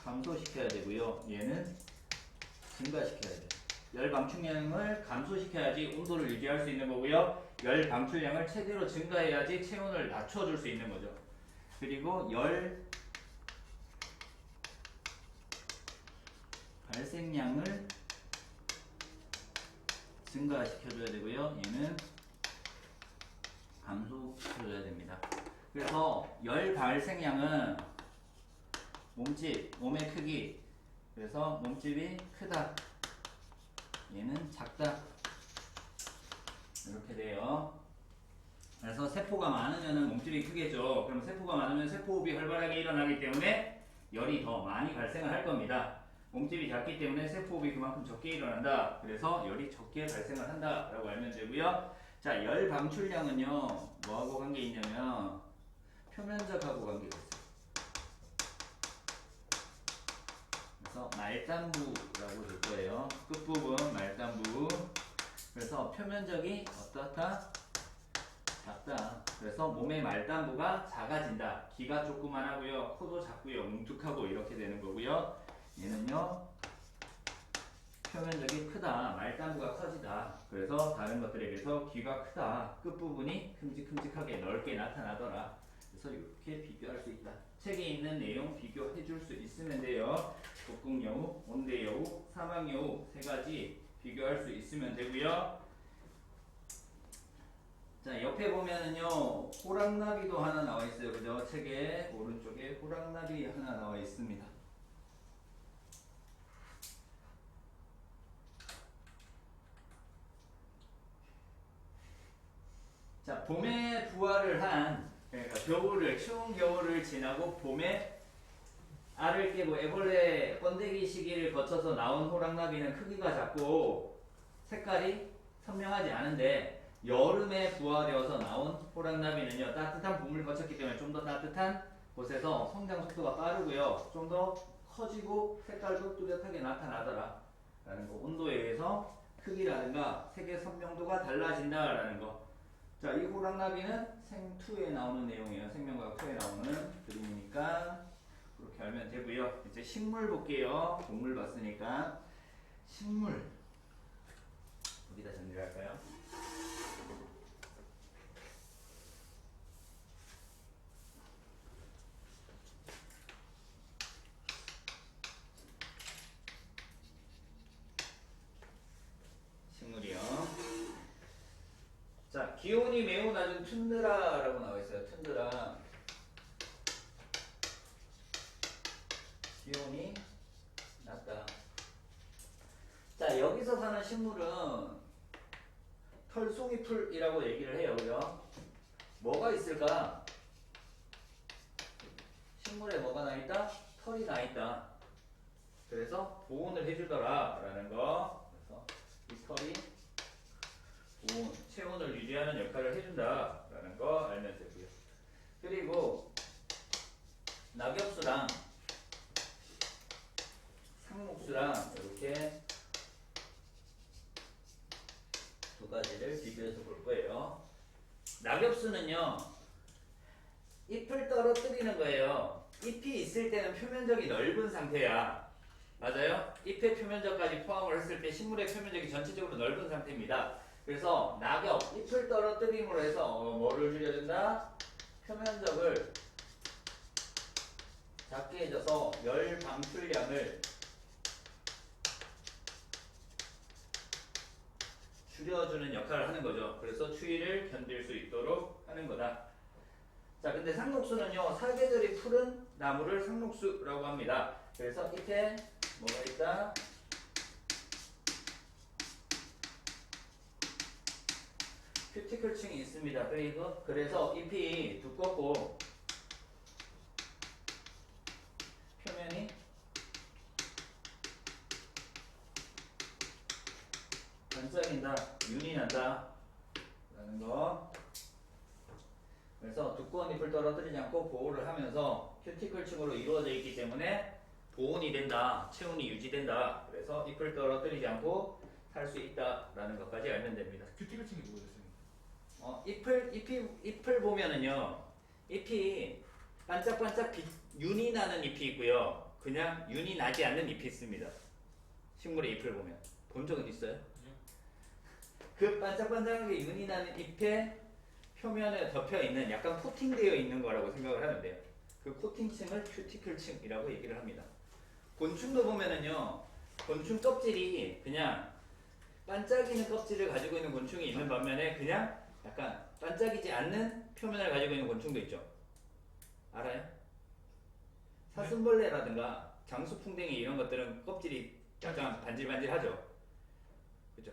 감소시켜야 되고요. 얘는 증가시켜야 돼요. 열 방출량을 감소시켜야지 온도를 유지할 수 있는 거고요. 열 방출량을 최대로 증가해야지 체온을 낮춰줄 수 있는 거죠. 그리고 열 발생량을 증가시켜줘야 되고요. 얘는 감소시켜줘야 됩니다. 그래서 열 발생량은 몸집, 몸의 크기. 그래서 몸집이 크다. 얘는 작다. 이렇게 돼요. 그래서 세포가 많으면 몸집이 크겠죠. 그럼 세포가 많으면 세포호흡이 활발하게 일어나기 때문에 열이 더 많이 발생을 할 겁니다. 몸집이 작기 때문에 세포호흡이 그만큼 적게 일어난다. 그래서 열이 적게 발생을 한다 라고 알면 되고요. 자, 열 방출량은요 뭐하고 관계 있냐면 표면적하고 관계가 있어요. 그래서 말단부라고 될 거예요. 끝부분 말단부. 그래서 표면적이 어떻다? 작다. 그래서 몸의 말단부가 작아진다. 귀가 조그만하고요. 코도 작고요. 뭉툭하고 이렇게 되는 거고요. 얘는요. 표면적이 크다. 말단부가 커지다. 그래서 다른 것들에 비해서 귀가 크다. 끝부분이 큼직큼직하게 넓게 나타나더라. 그래서 이렇게 비교할 수 있다. 책에 있는 내용 비교해 줄 수 있으면 돼요. 복궁여우, 온대여우, 사막여우 세 가지 비교할 수 있으면 되고요. 자, 옆에 보면은요 호랑나비도 하나 나와 있어요. 그죠? 책에 오른쪽에 호랑나비 하나 나와 있습니다. 자, 봄에 부화를 한, 그러니까 겨울을, 추운 겨울을 지나고 봄에 알을 깨고 애벌레 번데기 시기를 거쳐서 나온 호랑나비는 크기가 작고 색깔이 선명하지 않은데, 여름에 부화되어서 나온 호랑나비는요 따뜻한 봄을 거쳤기 때문에 좀 더 따뜻한 곳에서 성장 속도가 빠르고요 좀 더 커지고 색깔도 뚜렷하게 나타나더라 라는 거. 온도에 의해서 크기라든가 색의 선명도가 달라진다 라는 거. 자, 이 호랑나비는 생2에 나오는 내용이에요. 생명과학 2에 나오는 그림이니까 그렇게 알면 되고요. 이제 식물 볼게요. 동물 봤으니까 식물 어디다 정리를 할까요? 식물이요. 자, 기온이 매우 낮은 툰드라라고 나와 있어요. 툰드라. 기온이 낮다. 자, 여기서 사는 식물은 털송이풀이라고 얘기를 해요. 그죠? 뭐가 있을까? 식물에 뭐가 나 있다? 털이 나 있다. 그래서 보온을 해주더라 라는 거. 그래서 이 털이 보온, 체온을 유지하는 역할을 해준다 라는 거 알면 되고요. 그리고 낙엽수랑 상목수랑 이렇게 두 가지를 비교해서 볼 거예요. 낙엽수는요 잎을 떨어뜨리는 거예요. 잎이 있을 때는 표면적이 넓은 상태야. 맞아요? 잎의 표면적까지 포함을 했을 때 식물의 표면적이 전체적으로 넓은 상태입니다. 그래서 낙엽, 잎을 떨어뜨림으로 해서 뭐를 줄여준다? 표면적을 작게 해줘서 열 방출량을 줄여주는 역할을 하는 거죠. 그래서 추위를 견딜 수 있도록 하는 거다. 자, 근데 상록수는요 사계절이 푸른 나무를 상록수라고 합니다. 그래서 잎에 뭐가 있다? 큐티클층이 있습니다. 그래서 잎이 두껍고 표면이 반짝인다, 윤이 난다 라는 거. 그래서 두꺼운 잎을 떨어뜨리지 않고 보호를 하면서 큐티클층으로 이루어져 있기 때문에 보온이 된다, 체온이 유지된다. 그래서 잎을 떨어뜨리지 않고 살 수 있다 라는 것까지 알면 됩니다. 큐티클층이 뭐였습니까? 잎을 보면은요 잎이 반짝반짝 윤이 나는 잎이 있고요 그냥 윤이 나지 않는 잎이 있습니다. 식물의 잎을 보면 본 적은 있어요? 그 반짝반짝하게 윤이 나는 잎에 표면에 덮여 있는 약간 코팅되어 있는 거라고 생각을 하면 돼요. 그 코팅층을 큐티클층이라고 얘기를 합니다. 곤충도 보면은요 곤충 껍질이 그냥 반짝이는 껍질을 가지고 있는 곤충이 있는 반면에 그냥 약간 반짝이지 않는 표면을 가지고 있는 곤충도 있죠. 알아요? 사슴벌레라든가 장수풍뎅이 이런 것들은 껍질이 약간 반질반질하죠. 그죠?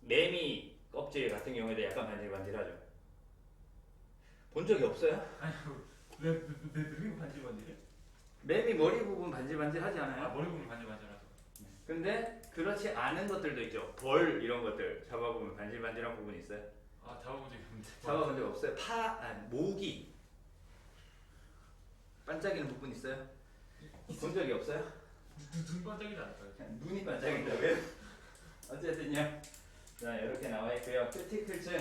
매미 껍질 같은 경우에도 약간 반질반질하죠. 본 적이 없어요? 내 눈이 반질반질해? 매미 머리 부분 반질반질하지 않아요? 아 머리 부분 반질반질하죠. 근데 그렇지 않은 것들도 있죠. 벌 이런 것들 잡아보면 반질반질한 부분이 있어요. 아 잡아본 적이 없는데. 잡아본 적 없어요? 모기 반짝이는 부분 있어요? 본 적이 없어요? 눈 반짝이지 않을까요? 그냥 눈이 반짝인다고요? 어쨌든요. 자 이렇게 나와 있고요. 큐티클층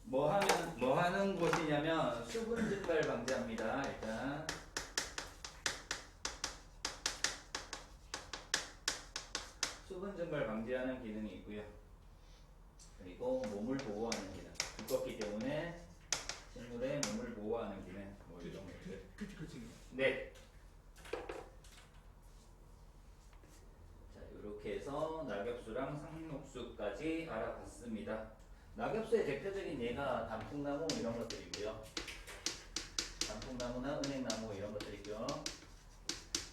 뭐 하는 곳이냐면 수분 증발 방지합니다. 일단 수분 증발 방지하는 기능이 있고요. 그리고 몸을 보호하는 기능. 두껍기 때문에 식물의 몸을 보호하는 기능. 뭐 이런 것들. 큐티클층. 네. 자 이렇게 해서 낙엽수랑 상록수까지 알아봤습니다. 낙엽수의 대표적인 예가 단풍나무 이런 것들이고요. 단풍나무나 은행나무 이런 것들이고요.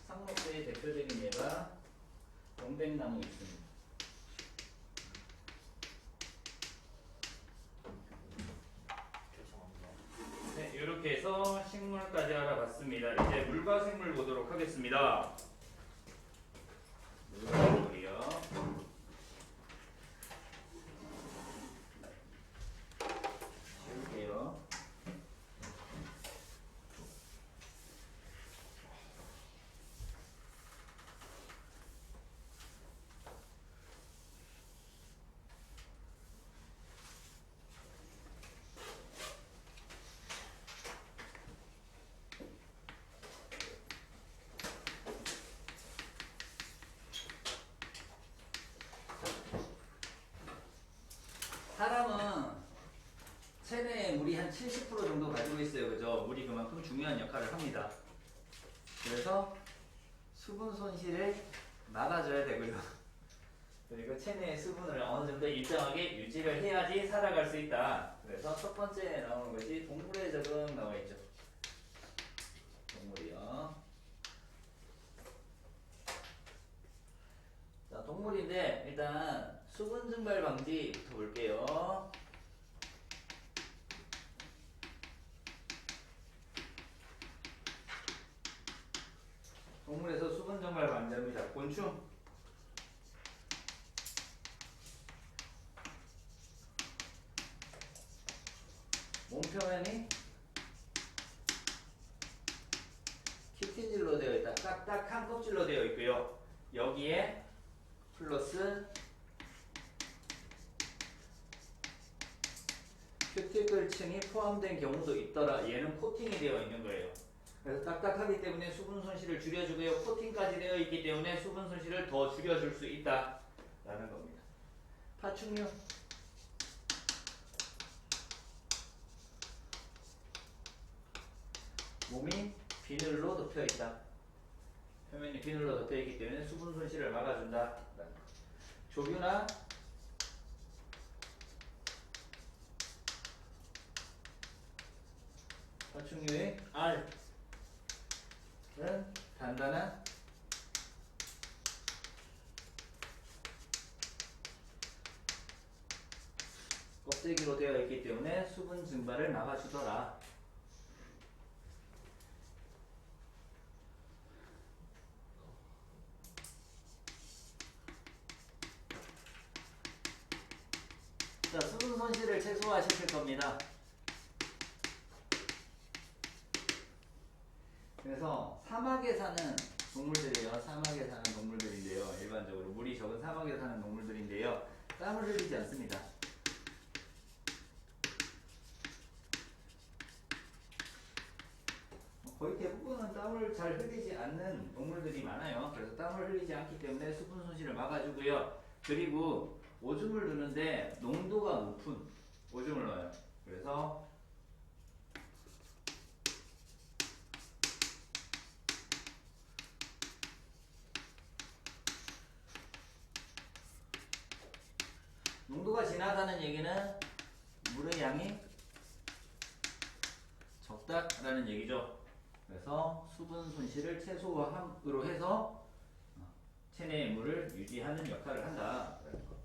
상록수의 대표적인 예가 동백나무 있습니다. 네, 이렇게 해서 식물까지 알아봤습니다. 이제 물과 생물 보도록 하겠습니다. 물과 생물이요. 지울게요. 사람은 체내에 물이 한 70% 정도 가지고 있어요. 그죠? 물이 그만큼 중요한 역할을 합니다. 그래서 수분 손실을 막아줘야 되고요. 그리고 체내의 수분을 어느 정도 일정하게 유지를 해야지 살아갈 수 있다. 그래서 첫 번째 나오는 것이 동물의 적응 나와 있죠. 동물이요. 자, 동물인데 일단 수분 증발 방지부터 볼게요. 동물에서 수분 증발 방지합니다. 곤충. 몸 표면이 키티질로 되어 있다. 딱딱한 껍질로 되어 있고요. 여기에 플러스 큐티클층이 포함된 경우도 있더라. 얘는 코팅이 되어 있는 거예요. 그래서 딱딱하기 때문에 수분 손실을 줄여주고요. 코팅까지 되어 있기 때문에 수분 손실을 더 줄여줄 수 있다. 라는 겁니다. 파충류. 몸이 비늘로 덮여 있다. 표면이 비늘로 덮여 있기 때문에 수분 손실을 막아준다. 조류나 파충류의 알은 단단한 껍데기로 되어 있기 때문에 수분 증발을 막아주더라. 자, 수분 손실을 최소화시킬 겁니다. 그래서 사막에 사는 동물들이에요. 사막에 사는 동물들인데요. 일반적으로 물이 적은 사막에 사는 동물들인데요. 땀을 흘리지 않습니다. 거의 대부분은 땀을 잘 흘리지 않는 동물들이 많아요. 그래서 땀을 흘리지 않기 때문에 수분 손실을 막아주고요. 그리고 오줌을 누는데 농도가 높은 오줌을 넣어요. 그래서 농도가 진하다는 얘기는 물의 양이 적다라는 얘기죠. 그래서 수분 손실을 최소화함으로 해서 체내의 물을 유지하는 역할을 한다라는 거.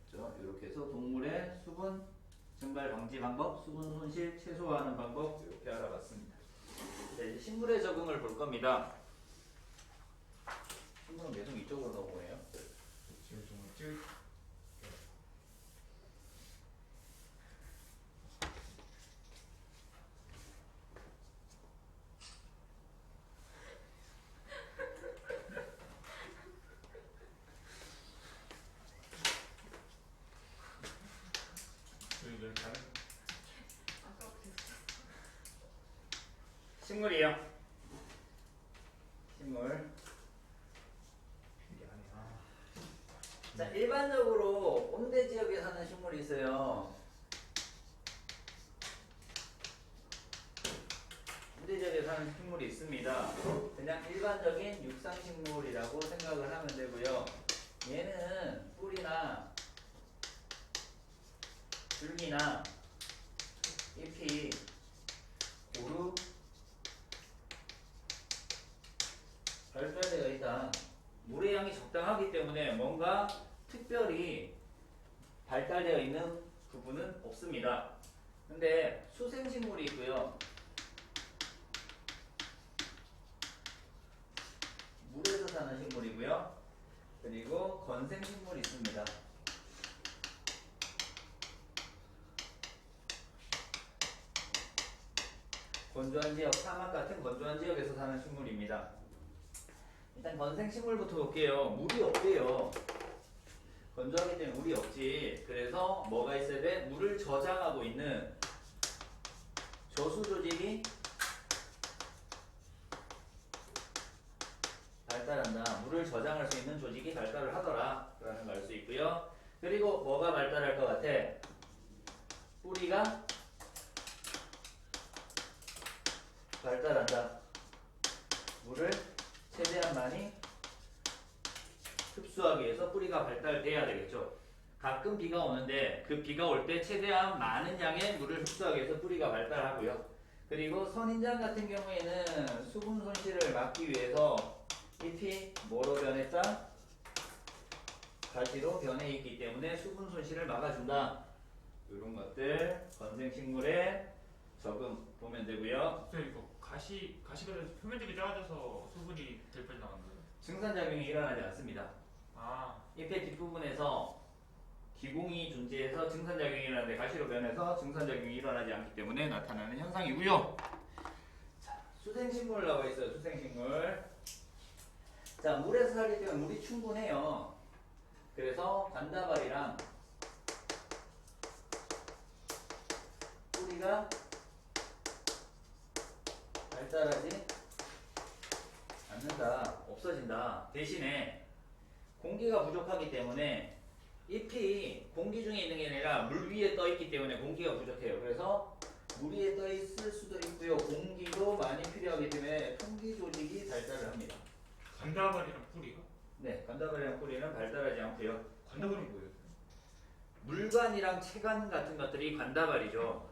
그렇죠? 이렇게 해서 동물의 수분 증발 방지 방법, 수분 손실 최소화하는 방법 이렇게 알아봤습니다. 자, 이제 식물의 적응을 볼 겁니다. 식물은 계속 이쪽으로 넘어오네요. 지금 좀 찔. 왜 다른 식물이에요. 식물. 이게 아니야. 자, 일반적으로 온대 지역에 사는 식물이 있어요. 온대 지역에 사는 식물이 있습니다. 그냥 일반적인 육상식물이라고 생각을 하면 되고요. 얘는 뿌리나 줄기나 잎이 고루 발달되어 있다. 물의 양이 적당하기 때문에 뭔가 특별히 발달되어 있는 부분은 없습니다. 근데 수생식물이 있고요. 물에서 사는 식물이고요. 그리고 건생식물이 있습니다. 건조한 지역, 사막 같은 건조한 지역에서 사는 식물입니다. 일단 건생식물부터 볼게요. 물이 없대요. 건조하기 때문에 물이 없지. 그래서 뭐가 있어야 돼? 물을 저장하고 있는 저수 조직이 발달한다. 물을 저장할 수 있는 조직이 발달을 하더라 라는 걸 알 수 있고요. 그리고 뭐가 발달할 것 같아? 뿌리가 발달한다. 물을 최대한 많이 흡수하기 위해서 뿌리가 발달돼야 되겠죠. 가끔 비가 오는데 그 비가 올 때 최대한 많은 양의 물을 흡수하기 위해서 뿌리가 발달하고요. 그리고 선인장 같은 경우에는 수분 손실을 막기 위해서 잎이 뭐로 변했다? 가지로 변해 있기 때문에 수분 손실을 막아준다. 이런 것들 건생식물의 적응 보면 되고요. 선생님 이거 가시가 표면적이 작아져서 수분이 델팔 나가는 거예요? 증산작용이 일어나지 않습니다. 아, 잎의 뒷부분에서 기공이 존재해서 증산작용이 일어나는데 가시로 변해서 증산작용이 일어나지 않기 때문에 나타나는 현상이고요. 자, 수생식물 나와 있어요. 수생식물. 자, 물에서 살기 때문에 물이 충분해요. 그래서 관다발이랑 뿌리가 발달하지 않는다. 없어진다. 대신에 공기가 부족하기 때문에 잎이 공기 중에 있는 게 아니라 물 위에 떠 있기 때문에 공기가 부족해요. 그래서 물 위에 떠 있을 수도 있고요. 공기도 많이 필요하기 때문에 통기 조직이 발달을 합니다. 관다발이랑 뿌리가? 네, 관다발이랑 뿌리는 발달하지 않고요. 관다발이 뭐예요? 물관이랑 체관 같은 것들이 관다발이죠.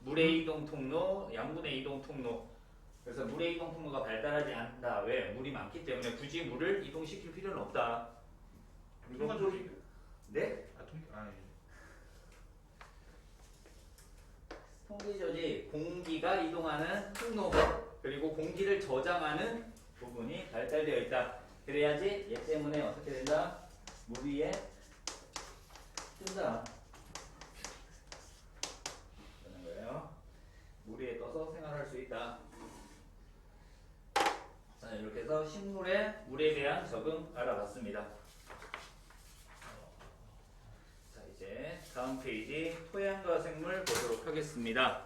물의 이동 통로, 양분의 이동 통로. 그래서 물의 이동 통로가 발달하지 않는다. 왜? 물이 많기 때문에 굳이 물을 이동시킬 필요는 없다. 통관 조직? 네? 아니. 통기 조직, 공기가 이동하는 통로, 그리고 공기를 저장하는 부분이 발달되어 있다. 그래야지 얘 때문에 어떻게 된다? 물 위에 뜬다. 그런 거예요. 물 위에 떠서 생활할 수 있다. 자, 이렇게 해서 식물의 물에 대한 적응 알아봤습니다. 자, 이제 다음 페이지 토양과 생물 보도록 하겠습니다.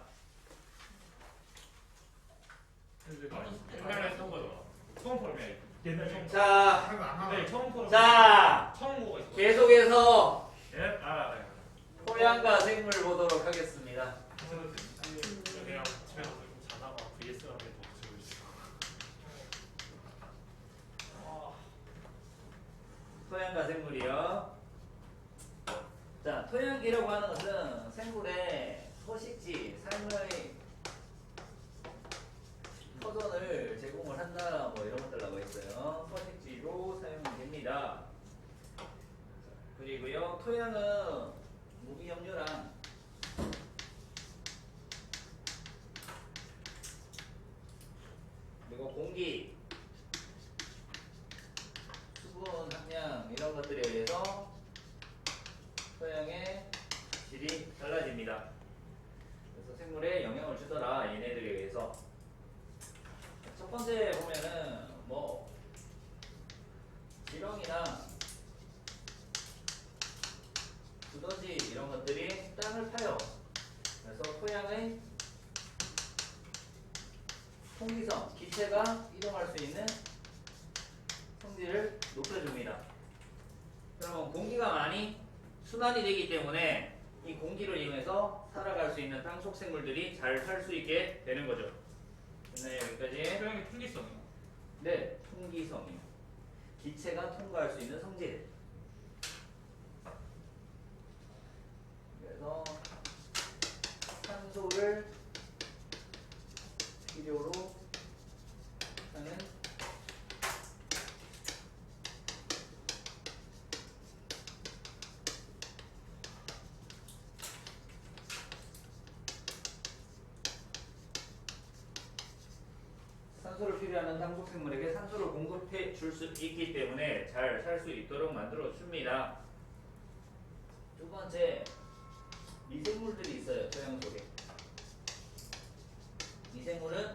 옛날에 했던 거죠. 처음 보면 옛날 처음. 자, 옛날에 처음 보면. 자, 처음 보고 있어. 계속해서 예? 알아요. 토양과 생물 보도록 하겠습니다. 그냥 집에 가서 좀 자다가 VS하게 덮치고 있어. 토양과 생물이요. 자, 토양기라고 하는 것은 생물의 서식지, 삶의 터전을 제공을 한다, 뭐 이런 것들 나와 있어요. 서식지로 사용이 됩니다. 그리고요, 토양은 무기염료랑 그리고 공기, 수분 함량 이런 것들에 의해서 토양의 질이 달라집니다. 그래서 생물에 영향을 주더라, 얘네들에 의해서. 첫 번째 보면은 뭐 지렁이나 두더지 이런 것들이 땅을 파요. 그래서 토양의 통기성, 기체가 이동할 수 있는 성질을 높여줍니다. 그러면 공기가 많이 순환이 되기 때문에 이 공기를 이용해서 살아갈 수 있는 땅속 생물들이 잘 살 수 있게 되는 거죠. 됐나요? 여기까지? 토양의 통기성이요. 네, 통기성이요. 기체가 통과할 수 있는 성질. 그래서 산소를 필요로 하는 산소를 필요하는 땅속 생물에게 산소를 공급해 줄 수 있기 때문에 잘 살 수 있도록 만들어 줍니다. 두 번째, 미생물들이 있어요. 토양 속에. 미생물은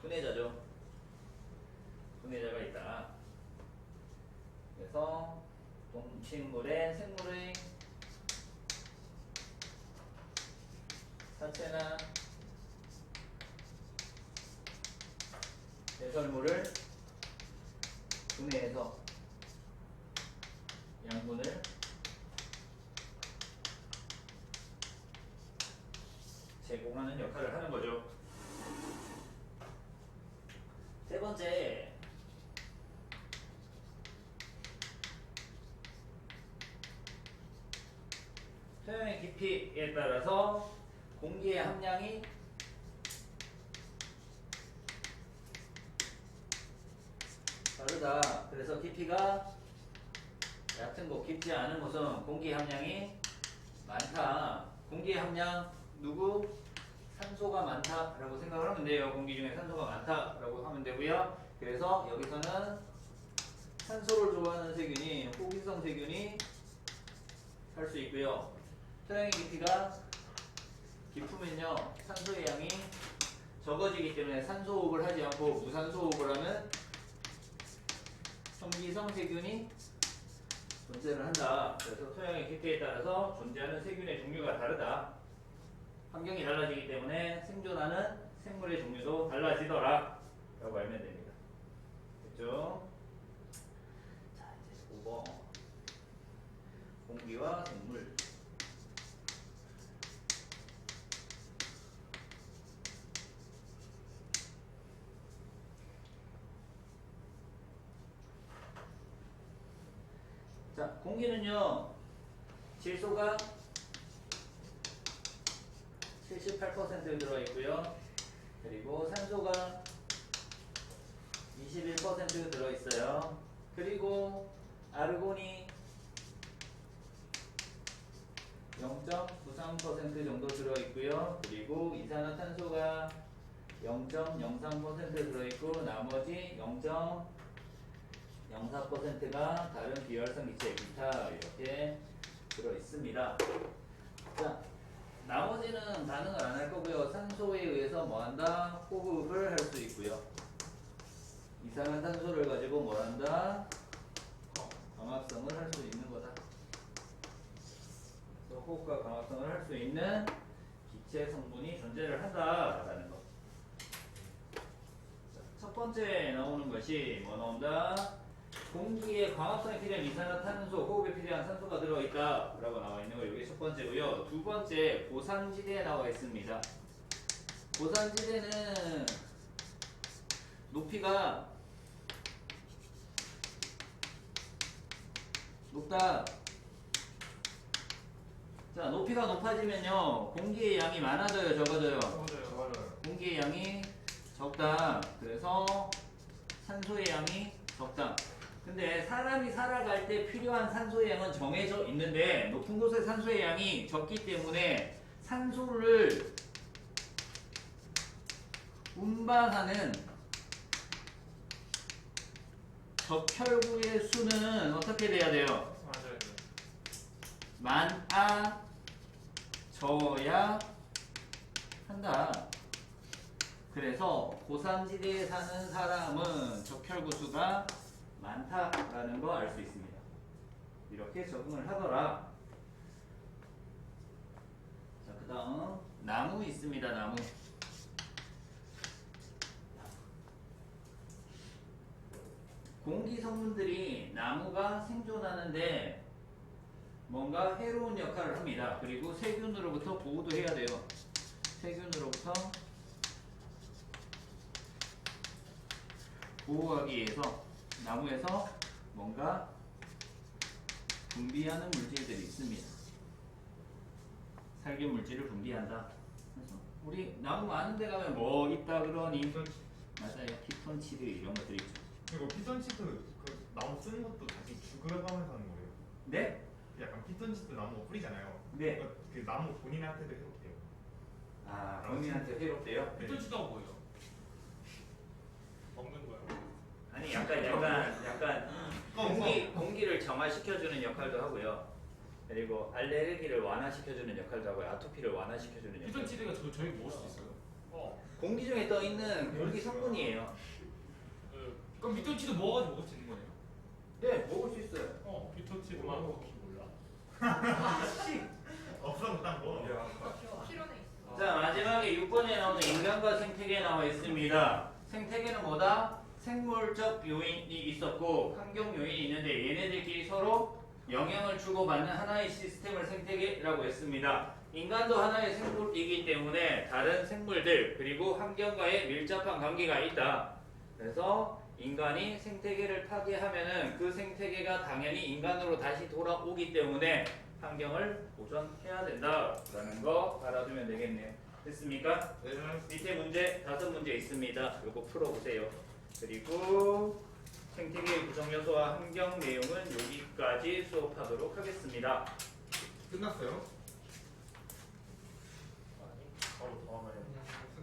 분해자죠. 분해자가 있다. 그래서 동식물의 생물의 사체나 배설물을 분해해서 양분을 제공하는 역할을 하는 거죠. 세 번째, 토양의 깊이에 따라서 공기의 함량이 다르다. 그래서 깊이가 얕은 곳, 깊지 않은 곳은 공기 함량이 많다. 공기 함량 누구? 산소가 많다라고 생각을 하면 돼요. 공기 중에 산소가 많다라고 하면 되고요. 그래서 여기서는 산소를 좋아하는 세균이 호기성 세균이 살 수 있고요. 토양의 깊이가 깊으면요, 산소의 양이 적어지기 때문에 산소 호흡을 하지 않고 무산소 호흡을 하는 성기성 세균이 존재를 한다. 그래서 토양의 깊이에 따라서 존재하는 세균의 종류가 다르다. 환경이 달라지기 때문에 생존하는 생물의 종류도 달라지더라 라고 알면 됩니다. 됐죠? 자, 이제 5번 공기와 생물. 자, 공기는요, 질소가 78% 들어있고요. 그리고 산소가 21% 들어있어요. 그리고 아르곤이 0.93% 정도 들어있고요. 그리고 이산화탄소가 0.03% 들어있고 나머지 0.04%가 다른 비활성 기체 기타 이렇게 들어있습니다. 자, 나머지는 반응을 안 할 거고요. 산소에 의해서 뭐한다? 호흡을 할 수 있고요. 이산화탄소를 가지고 뭐한다? 광합성을 할 수 있는 거다. 그래서 호흡과 광합성을 할 수 있는 기체 성분이 존재를 한다라는 거. 자, 첫 번째 나오는 것이 뭐 나온다? 공기에 광합성에 필요한 이산화탄소, 호흡에 필요한 산소가 들어있다 라고 나와 있는 거, 이게 첫 번째고요. 두 번째, 고산지대에 나와 있습니다. 고산지대는 높이가 높다. 자, 높이가 높아지면요 공기의 양이 많아져요, 적어져요? 좋아요. 공기의 양이 적다. 그래서 산소의 양이 적다. 근데 사람이 살아갈 때 필요한 산소의 양은 정해져 있는데 높은 곳의 산소의 양이 적기 때문에 산소를 운반하는 적혈구의 수는 어떻게 돼야 돼요? 맞아요. 많아져야 한다. 그래서 고산지대에 사는 사람은 적혈구 수가 많다라는 거 알 수 있습니다. 이렇게 적응을 하더라. 자, 그 다음 나무 있습니다. 나무. 공기 성분들이 나무가 생존하는데 뭔가 해로운 역할을 합니다. 그리고 세균으로부터 보호도 해야 돼요. 세균으로부터 보호하기 위해서 나무에서 뭔가 분비하는 물질들이 있습니다. 살균 물질을 분비한다. 그래서 우리 나무 많은 데 가면 뭐 있다 그러니? 맞아요. 피톤치드 이런 것들이 있죠. 그리고 피톤치드 그 나무 쓰는 것도 다시 죽여가면서 하는 거예요. 네? 약간 피톤치드 나무 뿌리잖아요. 네. 그 나무 본인한테도 해롭대요. 아, 본인한테 해롭대요? 네. 피톤치드가 뭐예요? 먹는 거예요. 아니 약간 공기를 정화시켜주는 역할도 하고요. 그리고 알레르기를 완화시켜주는 역할도 하고요. 아토피를 완화시켜주는 역할. 피톤치드가 저희 먹을 수 있어요? 공기 중에 떠 있는 공기 성분이에요. 그럼 피톤치드 먹어가지고 먹을 수 있는 거네요? 네, 먹을 수 있어요. 피톤치드만 먹기 몰라. 없어도 딱 먹어. 필요는 있어. 자, 마지막에 6번에 나오는 인간과 생태계 나와 있습니다. 생태계는 뭐다? 생물적 요인이 있었고 환경 요인이 있는데 얘네들끼리 서로 영향을 주고받는 하나의 시스템을 생태계라고 했습니다. 인간도 하나의 생물이기 때문에 다른 생물들 그리고 환경과의 밀접한 관계가 있다. 그래서 인간이 생태계를 파괴하면은 그 생태계가 당연히 인간으로 다시 돌아오기 때문에 환경을 보존해야 된다라는 거 알아두면 되겠네요. 됐습니까? 네. 밑에 문제 5문제 있습니다. 요거 풀어보세요. 그리고 생태계의 구성 요소와 환경 내용은 여기까지 수업하도록 하겠습니다. 끝났어요? 바로 더 하나요?